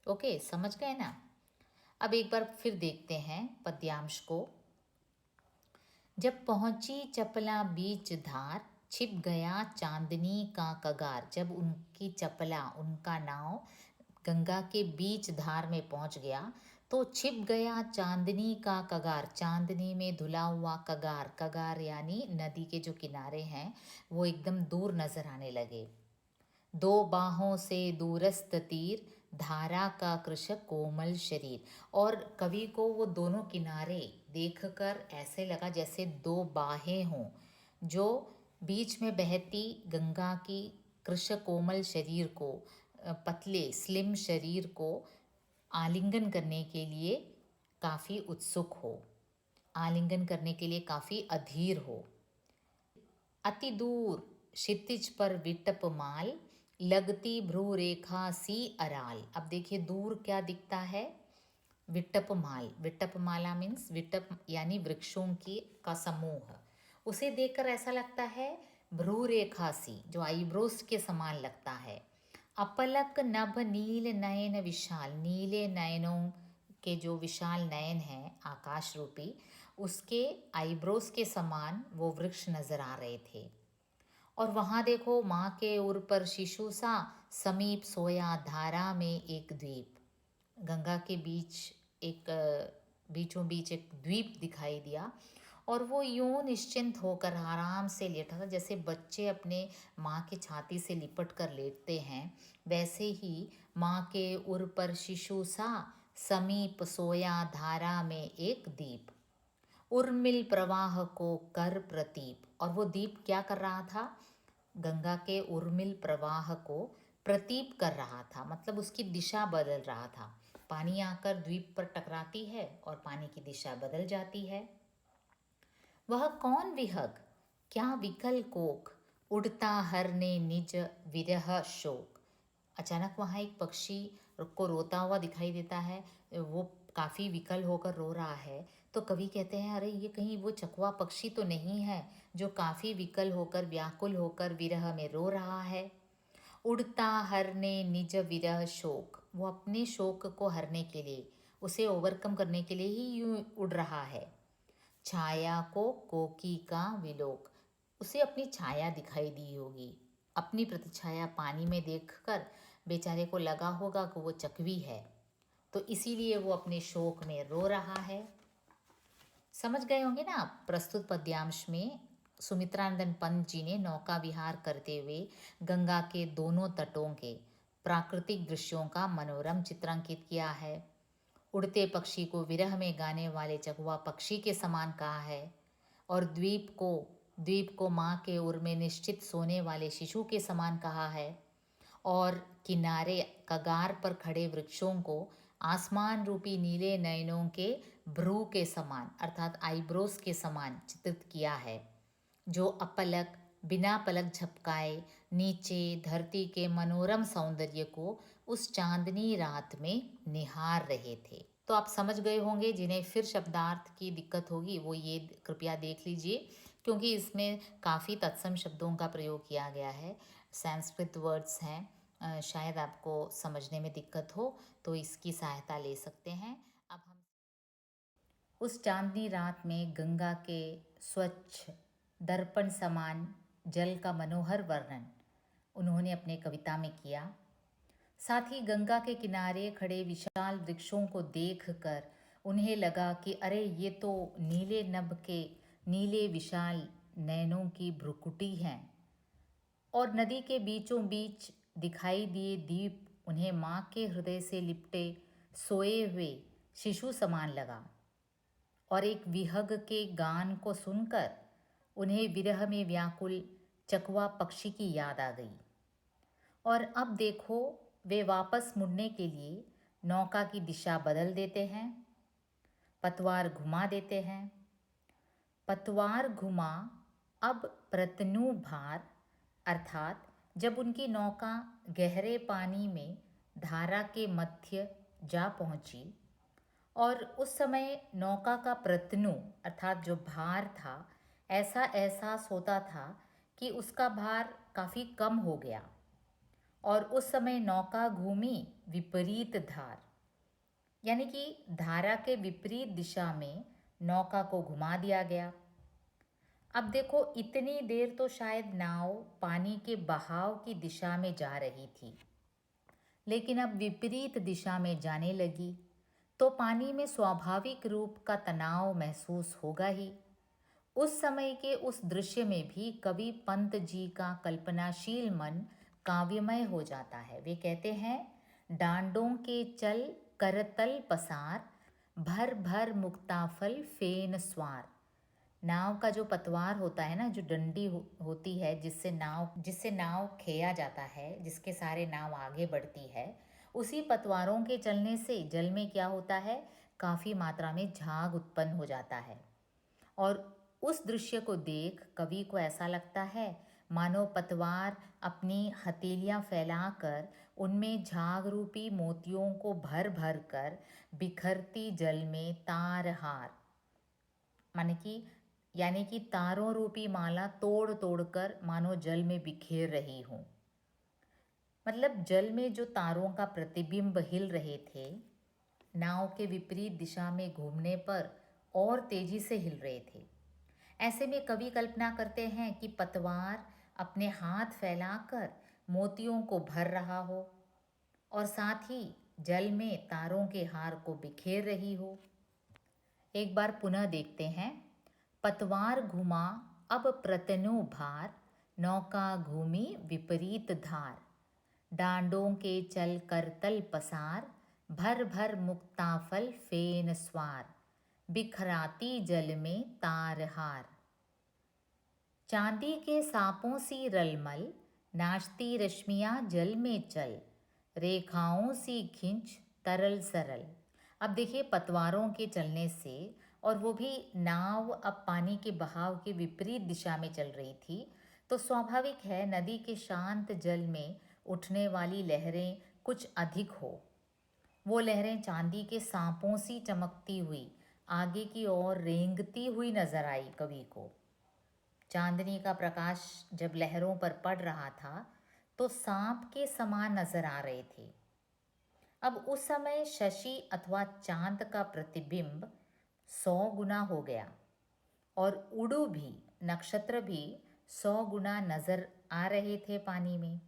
ओके, समझ गए ना। अब एक बार फिर देखते हैं पद्यांश को। जब पहुंची चपला बीच धार, छिप गया चांदनी का कगार। जब उनकी चपला, उनका नाव गंगा के बीच धार में पहुंच गया तो छिप गया चांदनी का कगार। चांदनी में धुला हुआ कगार, कगार यानी नदी के जो किनारे हैं वो एकदम दूर नजर आने लगे। दो बाहों से दूरस्थ तीर, धारा का कृशक कोमल शरीर। और कवि को वो दोनों किनारे देखकर ऐसे लगा जैसे दो बाहें हों जो बीच में बहती गंगा की कृशक कोमल शरीर को, पतले स्लिम शरीर को आलिंगन करने के लिए काफ़ी उत्सुक हो, आलिंगन करने के लिए काफ़ी अधीर हो। अति दूर क्षितिज पर विटप माल, लगती भ्रू रेखा सी अराल। अब देखिए दूर क्या दिखता है, विटप माल। विटप माला मीन्स विटप यानी वृक्षों की का समूह। उसे देखकर ऐसा लगता है भ्रू रेखा सी, जो आईब्रोज के समान लगता है। अपलक नभ नील नयन विशाल, नीले नयनों के जो विशाल नयन हैं आकाश रूपी, उसके आईब्रोज के समान वो वृक्ष नजर आ रहे थे। और वहाँ देखो माँ के उर पर शिशु सा, समीप सोया धारा में एक द्वीप। गंगा के बीच एक बीचों बीच एक द्वीप दिखाई दिया और वो यूं निश्चिंत होकर आराम से लेटा था, जैसे बच्चे अपने माँ की छाती से लिपट कर लेटते हैं, वैसे ही माँ के उर पर शिशु सा, समीप सोया धारा में एक दीप, उर्मिल प्रवाह को कर प्रतीप। और वो दीप क्या कर रहा था, गंगा के उर्मिल प्रवाह को प्रतीप कर रहा था, मतलब उसकी दिशा बदल रहा था। पानी आकर द्वीप पर टकराती है और पानी की दिशा बदल जाती है। वह कौन विहग क्या विकल कोक, उड़ता हरने निज विरह शोक। अचानक वहाँ एक पक्षी को रोता हुआ दिखाई देता है। वो काफ़ी विकल होकर रो रहा है, तो कवि कहते हैं अरे ये कहीं वो चकवा पक्षी तो नहीं है जो काफ़ी विकल होकर व्याकुल होकर विरह में रो रहा है। उड़ता हरने निज विरह शोक, वो अपने शोक को हरने के लिए, उसे ओवरकम करने के लिए ही यूं उड़ रहा है। छाया को कोकी का विलोक, उसे अपनी छाया दिखाई दी होगी, अपनी प्रतिछाया पानी में देखकर बेचारे को लगा होगा कि वो चकवी है, तो इसीलिए वो अपने शोक में रो रहा है। समझ गए होंगे ना आप। प्रस्तुत पद्यांश में सुमित्रानंदन पंत जी ने नौका विहार करते हुए गंगा के दोनों तटों के प्राकृतिक दृश्यों का मनोरम चित्रांकित किया है। उड़ते पक्षी को विरह में गाने वाले चकवा पक्षी के समान कहा है, और द्वीप को माँ के उर में निश्चित सोने वाले शिशु के समान कहा है, और किनारे कगार पर खड़े वृक्षों को आसमान रूपी नीले नयनों के भ्रू के समान अर्थात आईब्रोस के समान चित्रित किया है, जो अपलक बिना पलक झपकाए नीचे धरती के मनोरम सौंदर्य को उस चांदनी रात में निहार रहे थे। तो आप समझ गए होंगे। जिन्हें फिर शब्दार्थ की दिक्कत होगी वो ये कृपया देख लीजिए, क्योंकि इसमें काफ़ी तत्सम शब्दों का प्रयोग किया गया है, संस्कृत वर्ड्स हैं, शायद आपको समझने में दिक्कत हो तो इसकी सहायता ले सकते हैं। अब हम उस चांदनी रात में गंगा के स्वच्छ दर्पण समान जल का मनोहर वर्णन उन्होंने अपने कविता में किया। साथ ही गंगा के किनारे खड़े विशाल वृक्षों को देखकर उन्हें लगा कि अरे ये तो नीले नभ के नीले विशाल नैनों की भ्रुकुटी हैं, और नदी के बीचों बीच दिखाई दिए द्वीप उन्हें माँ के हृदय से लिपटे सोए हुए शिशु समान लगा, और एक विहग के गान को सुनकर उन्हें विरह में व्याकुल चकवा पक्षी की याद आ गई। और अब देखो वे वापस मुड़ने के लिए नौका की दिशा बदल देते हैं, पतवार घुमा देते हैं। पतवार घुमा अब प्रतनु भार, अर्थात जब उनकी नौका गहरे पानी में धारा के मध्य जा पहुंची और उस समय नौका का प्रतनु अर्थात जो भार था, ऐसा एहसास होता था कि उसका भार काफ़ी कम हो गया, और उस समय नौका घूमी विपरीत धार, यानी कि धारा के विपरीत दिशा में नौका को घुमा दिया गया। अब देखो इतनी देर तो शायद नाव पानी के बहाव की दिशा में जा रही थी, लेकिन अब विपरीत दिशा में जाने लगी तो पानी में स्वाभाविक रूप का तनाव महसूस होगा ही। उस समय के उस दृश्य में भी कवि पंत जी का कल्पनाशील मन काव्यमय हो जाता है। वे कहते हैं, डांडों के चल करतल पसार, भर भर मुक्ताफल फेन स्वार। नाव का जो पतवार होता है ना, जो डंडी होती है जिससे नाव खेया जाता है, जिसके सारे नाव आगे बढ़ती है, उसी पतवारों के चलने से जल में क्या होता है, काफ़ी मात्रा में झाग उत्पन्न हो जाता है। और उस दृश्य को देख कवि को ऐसा लगता है मानो पतवार अपनी हथेलियाँ फैलाकर उनमें झाग रूपी मोतियों को भर भर कर बिखरती जल में तारहार, यानी कि तारों रूपी माला तोड़ तोड़ कर मानो जल में बिखेर रही हूँ। मतलब जल में जो तारों का प्रतिबिंब हिल रहे थे, नाव के विपरीत दिशा में घूमने पर और तेजी से हिल रहे थे। ऐसे में कवि कल्पना करते हैं कि पतवार अपने हाथ फैलाकर मोतियों को भर रहा हो और साथ ही जल में तारों के हार को बिखेर रही हो। एक बार पुनः देखते हैं। पतवार घुमा अब प्रतनु भार, नौका घूमी विपरीत धार। डांडों के चल कर तल पसार, भर भर मुक्ताफल फेन स्वार। बिखराती जल में तारहार। चांदी के सांपों सी रलमल, नाचती रश्मियाँ जल में चल। रेखाओं सी खिंच तरल सरल। अब देखिए पतवारों के चलने से, और वो भी नाव अब पानी के बहाव के विपरीत दिशा में चल रही थी, तो स्वाभाविक है नदी के शांत जल में उठने वाली लहरें कुछ अधिक हो, वो लहरें चांदी के सांपों सी चमकती हुई आगे की ओर रेंगती हुई नजर आई कवि को। चांदनी का प्रकाश जब लहरों पर पड़ रहा था तो सांप के समान नजर आ रहे थे। अब उस समय शशि अथवा चांद का प्रतिबिंब 100 गुना हो गया और उड़ू भी, नक्षत्र भी 100 गुना नजर आ रहे थे पानी में।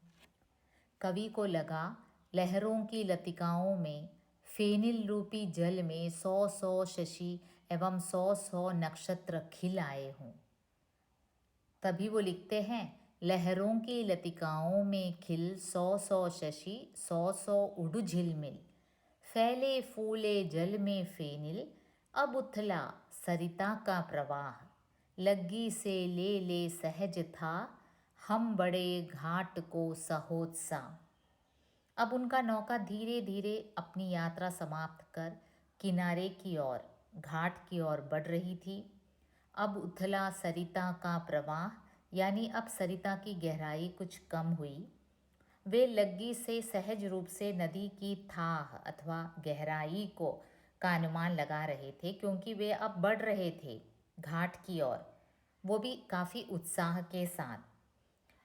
कवि को लगा लहरों की लतिकाओं में, फेनिल रूपी जल में 100 शशि एवं 100 नक्षत्र खिल आए हों। तभी वो लिखते हैं, लहरों की लतिकाओं में खिल 100 शशि 100 उड़ झिलमिल, फैले फूले जल में फेनिल, अब उथला सरिता का प्रवाह, लग्गी से ले ले सहज था, हम बड़े घाट को सहोत्साह। अब उनका नौका धीरे धीरे अपनी यात्रा समाप्त कर किनारे की ओर, घाट की ओर बढ़ रही थी। अब उथला सरिता का प्रवाह, यानी अब सरिता की गहराई कुछ कम हुई। वे लग्गी से सहज रूप से नदी की थाह अथवा गहराई का अनुमान लगा रहे थे, क्योंकि वे अब बढ़ रहे थे घाट की ओर, वो भी काफ़ी उत्साह के साथ।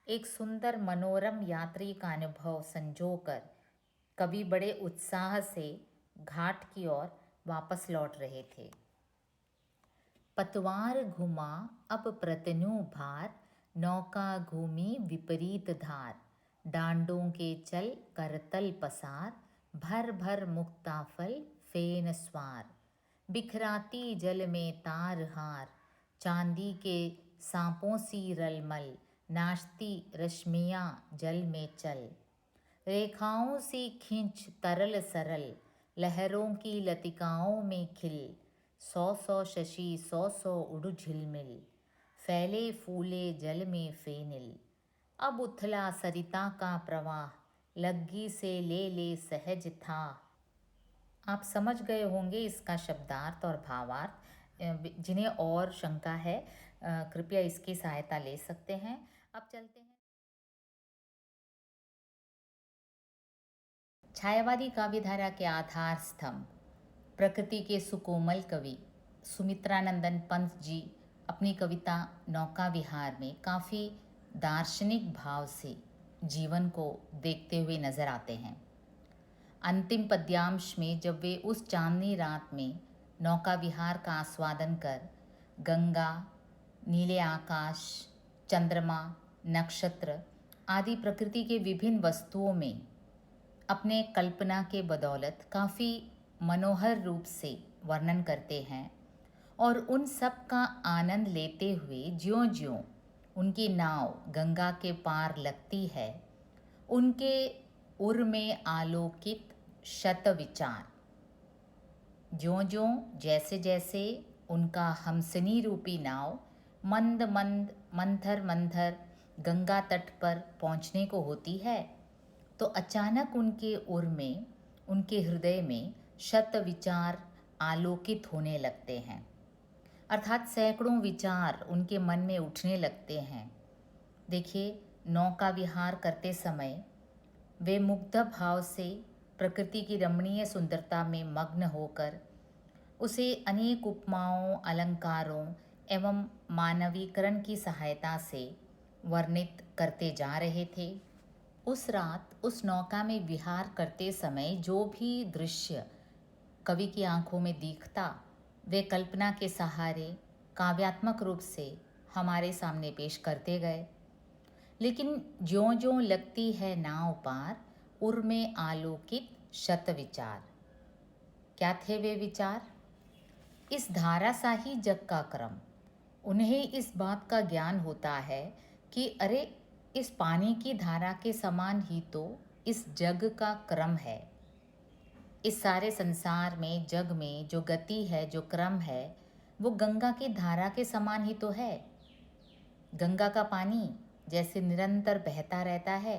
एक सुंदर मनोरम यात्री का अनुभव संजोकर कवि बड़े उत्साह से घाट की ओर वापस लौट रहे थे। पतवार घुमा अब प्रतनु भार, नौका घूमी विपरीत धार, डांडों के चल करतल पसार, भर भर मुक्ताफल फेन स्वार, बिखराती जल में तार हार, चांदी के सांपों सी रलमल, नाचती रश्मियाँ जल में चल, रेखाओं सी खींच तरल सरल, लहरों की लतिकाओं में खिल, 100 शशि 100 उड़ झिलमिल, फैले फूले जल में फेनिल, अब उथला सरिता का प्रवाह, लग्गी से ले ले सहज था। आप समझ गए होंगे इसका शब्दार्थ और भावार्थ। जिन्हें और शंका है कृपया इसकी सहायता ले सकते हैं। अब चलते हैं छायावादी काव्यधारा के आधार स्तंभ प्रकृति के सुकोमल कवि सुमित्रानंदन पंत जी अपनी कविता नौका विहार में काफ़ी दार्शनिक भाव से जीवन को देखते हुए नजर आते हैं। अंतिम पद्यांश में जब वे उस चांदनी रात में नौका विहार का आस्वादन कर गंगा, नीले आकाश, चंद्रमा, नक्षत्र आदि प्रकृति के विभिन्न वस्तुओं में अपने कल्पना के बदौलत काफ़ी मनोहर रूप से वर्णन करते हैं और उन सब का आनंद लेते हुए ज्यों ज्यों उनकी नाव गंगा के पार लगती है, उनके उर में आलोकित शत विचार, ज्यों ज्यों जैसे जैसे उनका हमसनी रूपी नाव मंद मंद मंथर मंथर गंगा तट पर पहुंचने को होती है, तो अचानक उनके उर में, उनके हृदय में शत विचार आलोकित होने लगते हैं, अर्थात सैकड़ों विचार उनके मन में उठने लगते हैं। देखिए, नौका विहार करते समय वे मुग्ध भाव से प्रकृति की रमणीय सुंदरता में मग्न होकर उसे अनेक उपमाओं, अलंकारों एवं मानवीकरण की सहायता से वर्णित करते जा रहे थे। उस रात उस नौका में विहार करते समय जो भी दृश्य कवि की आंखों में दिखता, वे कल्पना के सहारे काव्यात्मक रूप से हमारे सामने पेश करते गए। लेकिन ज्यों ज्यों लगती है नाव पार, उर में आलोकित शत विचार। क्या थे वे विचार? इस धारा सा ही जग का क्रम। उन्हें इस बात का ज्ञान होता है कि अरे, इस पानी की धारा के समान ही तो इस जग का क्रम है। इस सारे संसार में, जग में जो गति है, जो क्रम है, वो गंगा की धारा के समान ही तो है। गंगा का पानी जैसे निरंतर बहता रहता है,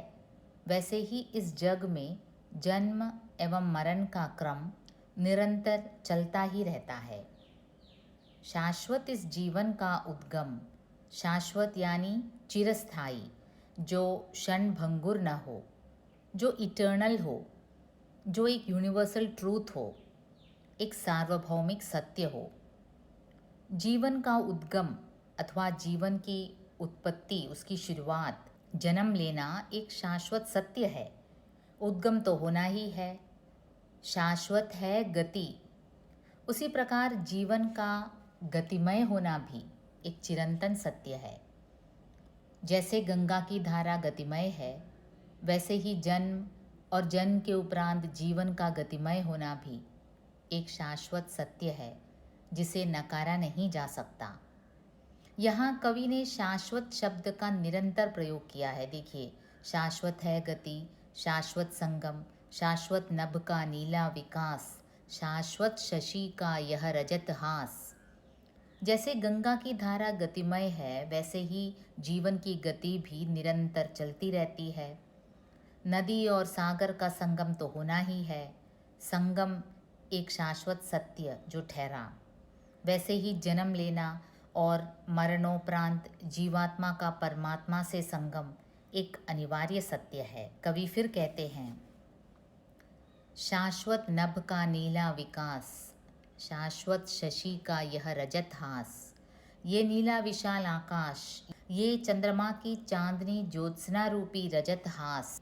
वैसे ही इस जग में जन्म एवं मरण का क्रम निरंतर चलता ही रहता है। शाश्वत इस जीवन का उद्गम, शाश्वत यानी चिरस्थायी, जो क्षण भंगुर न हो, जो इटर्नल हो, जो एक यूनिवर्सल ट्रूथ हो, एक सार्वभौमिक सत्य हो। जीवन का उद्गम अथवा जीवन की उत्पत्ति, उसकी शुरुआत, जन्म लेना एक शाश्वत सत्य है। उद्गम तो होना ही है। शाश्वत है गति। उसी प्रकार जीवन का गतिमय होना भी एक चिरंतन सत्य है। जैसे गंगा की धारा गतिमय है, वैसे ही जन्म और जन्म के उपरांत जीवन का गतिमय होना भी एक शाश्वत सत्य है, जिसे नकारा नहीं जा सकता। यहाँ कवि ने शाश्वत शब्द का निरंतर प्रयोग किया है। देखिए, शाश्वत है गति, शाश्वत संगम, शाश्वत नभ का नीला विकास, शाश्वत शशि का यह रजत हास। जैसे गंगा की धारा गतिमय है, वैसे ही जीवन की गति भी निरंतर चलती रहती है। नदी और सागर का संगम तो होना ही है। संगम एक शाश्वत सत्य जो ठहरा। वैसे ही जन्म लेना और मरणोपरांत जीवात्मा का परमात्मा से संगम एक अनिवार्य सत्य है। कवि फिर कहते हैं, शाश्वत नभ का नीला विकास, शाश्वत शशि का यह रजत हास। ये नीला विशाल आकाश, ये चंद्रमा की चांदनी ज्योत्सना रूपी रजत हास,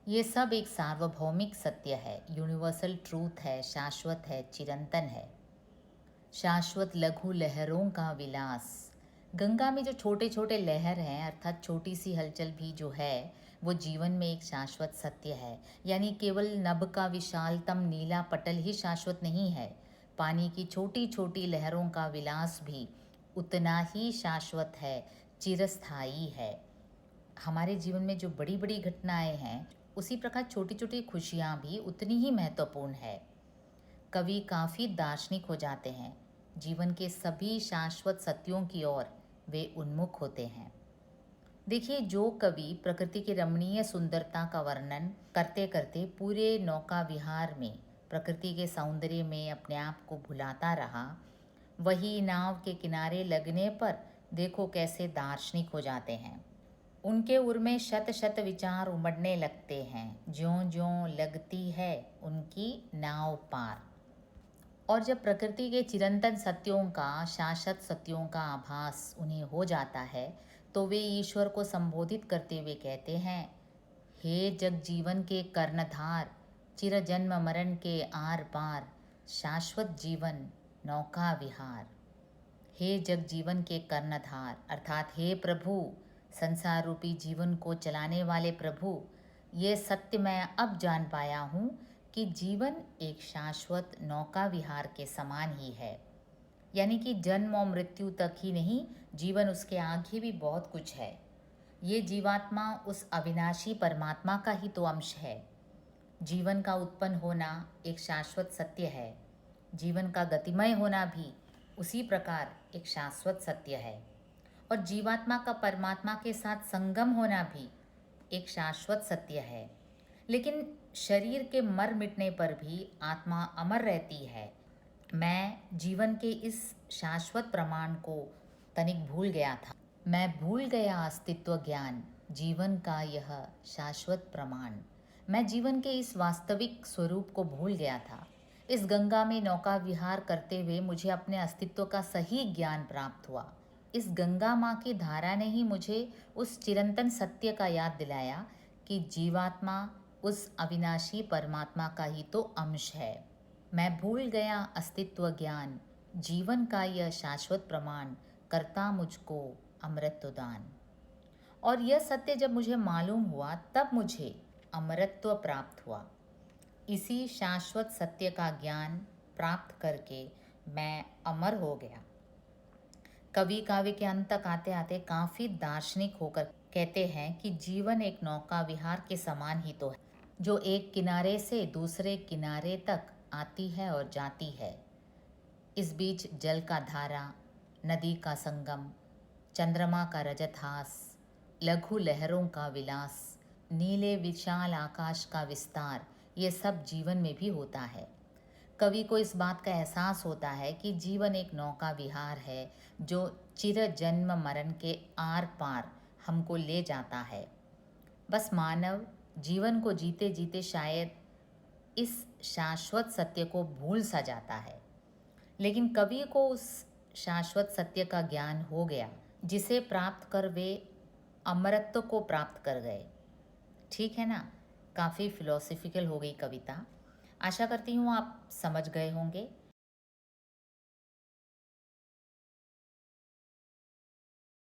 ये सब एक सार्वभौमिक सत्य है, यूनिवर्सल ट्रूथ है, शाश्वत है, चिरंतन है। शाश्वत लघु लहरों का विलास। गंगा में जो छोटे छोटे लहर हैं, अर्थात छोटी सी हलचल भी जो है, वो जीवन में एक शाश्वत सत्य है। यानी केवल नभ का विशालतम नीला पटल ही शाश्वत नहीं है, पानी की छोटी छोटी लहरों का विलास भी उतना ही शाश्वत है, चिरस्थायी है। हमारे जीवन में जो बड़ी बड़ी घटनाएं हैं, उसी प्रकार छोटी छोटी खुशियाँ भी उतनी ही महत्वपूर्ण है। कवि काफ़ी दार्शनिक हो जाते हैं। जीवन के सभी शाश्वत सत्यों की ओर वे उन्मुख होते हैं। देखिए, जो कवि प्रकृति की रमणीय सुंदरता का वर्णन करते करते पूरे नौका विहार में प्रकृति के सौंदर्य में अपने आप को भुलाता रहा, वही नाव के किनारे लगने पर देखो कैसे दार्शनिक हो जाते हैं। उनके उर में शत शत विचार उमड़ने लगते हैं, ज्यों ज्यों लगती है उनकी नाव पार। और जब प्रकृति के चिरंतन सत्यों का, शाश्वत सत्यों का आभास उन्हें हो जाता है, तो वे ईश्वर को संबोधित करते हुए कहते हैं, हे जग जीवन के कर्णधार, चिर जन्म मरण के आर पार, शाश्वत जीवन नौका विहार। हे जग जीवन के कर्णधार, अर्थात हे प्रभु, संसार रूपी जीवन को चलाने वाले प्रभु, ये सत्य मैं अब जान पाया हूँ कि जीवन एक शाश्वत नौका विहार के समान ही है। यानी कि जन्म और मृत्यु तक ही नहीं, जीवन उसके आगे भी बहुत कुछ है। ये जीवात्मा उस अविनाशी परमात्मा का ही तो अंश है। जीवन का उत्पन्न होना एक शाश्वत सत्य है। जीवन का गतिमय होना भी उसी प्रकार एक शाश्वत सत्य है। और जीवात्मा का परमात्मा के साथ संगम होना भी एक शाश्वत सत्य है। लेकिन शरीर के मर मिटने पर भी आत्मा अमर रहती है। मैं जीवन के इस शाश्वत प्रमाण को तनिक भूल गया था। मैं भूल गया अस्तित्व ज्ञान, जीवन का यह शाश्वत प्रमाण। मैं जीवन के इस वास्तविक स्वरूप को भूल गया था। इस गंगा में नौका विहार करते हुए मुझे अपने अस्तित्व का सही ज्ञान प्राप्त हुआ। इस गंगा माँ की धारा ने ही मुझे उस चिरंतन सत्य का याद दिलाया कि जीवात्मा उस अविनाशी परमात्मा का ही तो अंश है। मैं भूल गया अस्तित्व ज्ञान, जीवन का यह शाश्वत प्रमाण, करता मुझको अमृत दान। और यह सत्य जब मुझे मालूम हुआ, तब मुझे अमरत्व प्राप्त हुआ। इसी शाश्वत सत्य का ज्ञान प्राप्त करके मैं अमर हो गया। कवि काव्य के अंत तक आते आते काफ़ी दार्शनिक होकर कहते हैं कि जीवन एक नौका विहार के समान ही तो है, जो एक किनारे से दूसरे किनारे तक आती है और जाती है। इस बीच जल का धारा, नदी का संगम, चंद्रमा का रजतहास, लघु लहरों का विलास, नीले विशाल आकाश का विस्तार, ये सब जीवन में भी होता है। कवि को इस बात का एहसास होता है कि जीवन एक नौका विहार है, जो चिर जन्म मरण के आर पार हमको ले जाता है। बस मानव जीवन को जीते जीते शायद इस शाश्वत सत्य को भूल सा जाता है। लेकिन कवि को उस शाश्वत सत्य का ज्ञान हो गया जिसे प्राप्त कर वे अमरत्व को प्राप्त कर गए। ठीक है ना, काफ़ी फिलोसफिकल हो गई कविता। आशा करती हूँ आप समझ गए होंगे।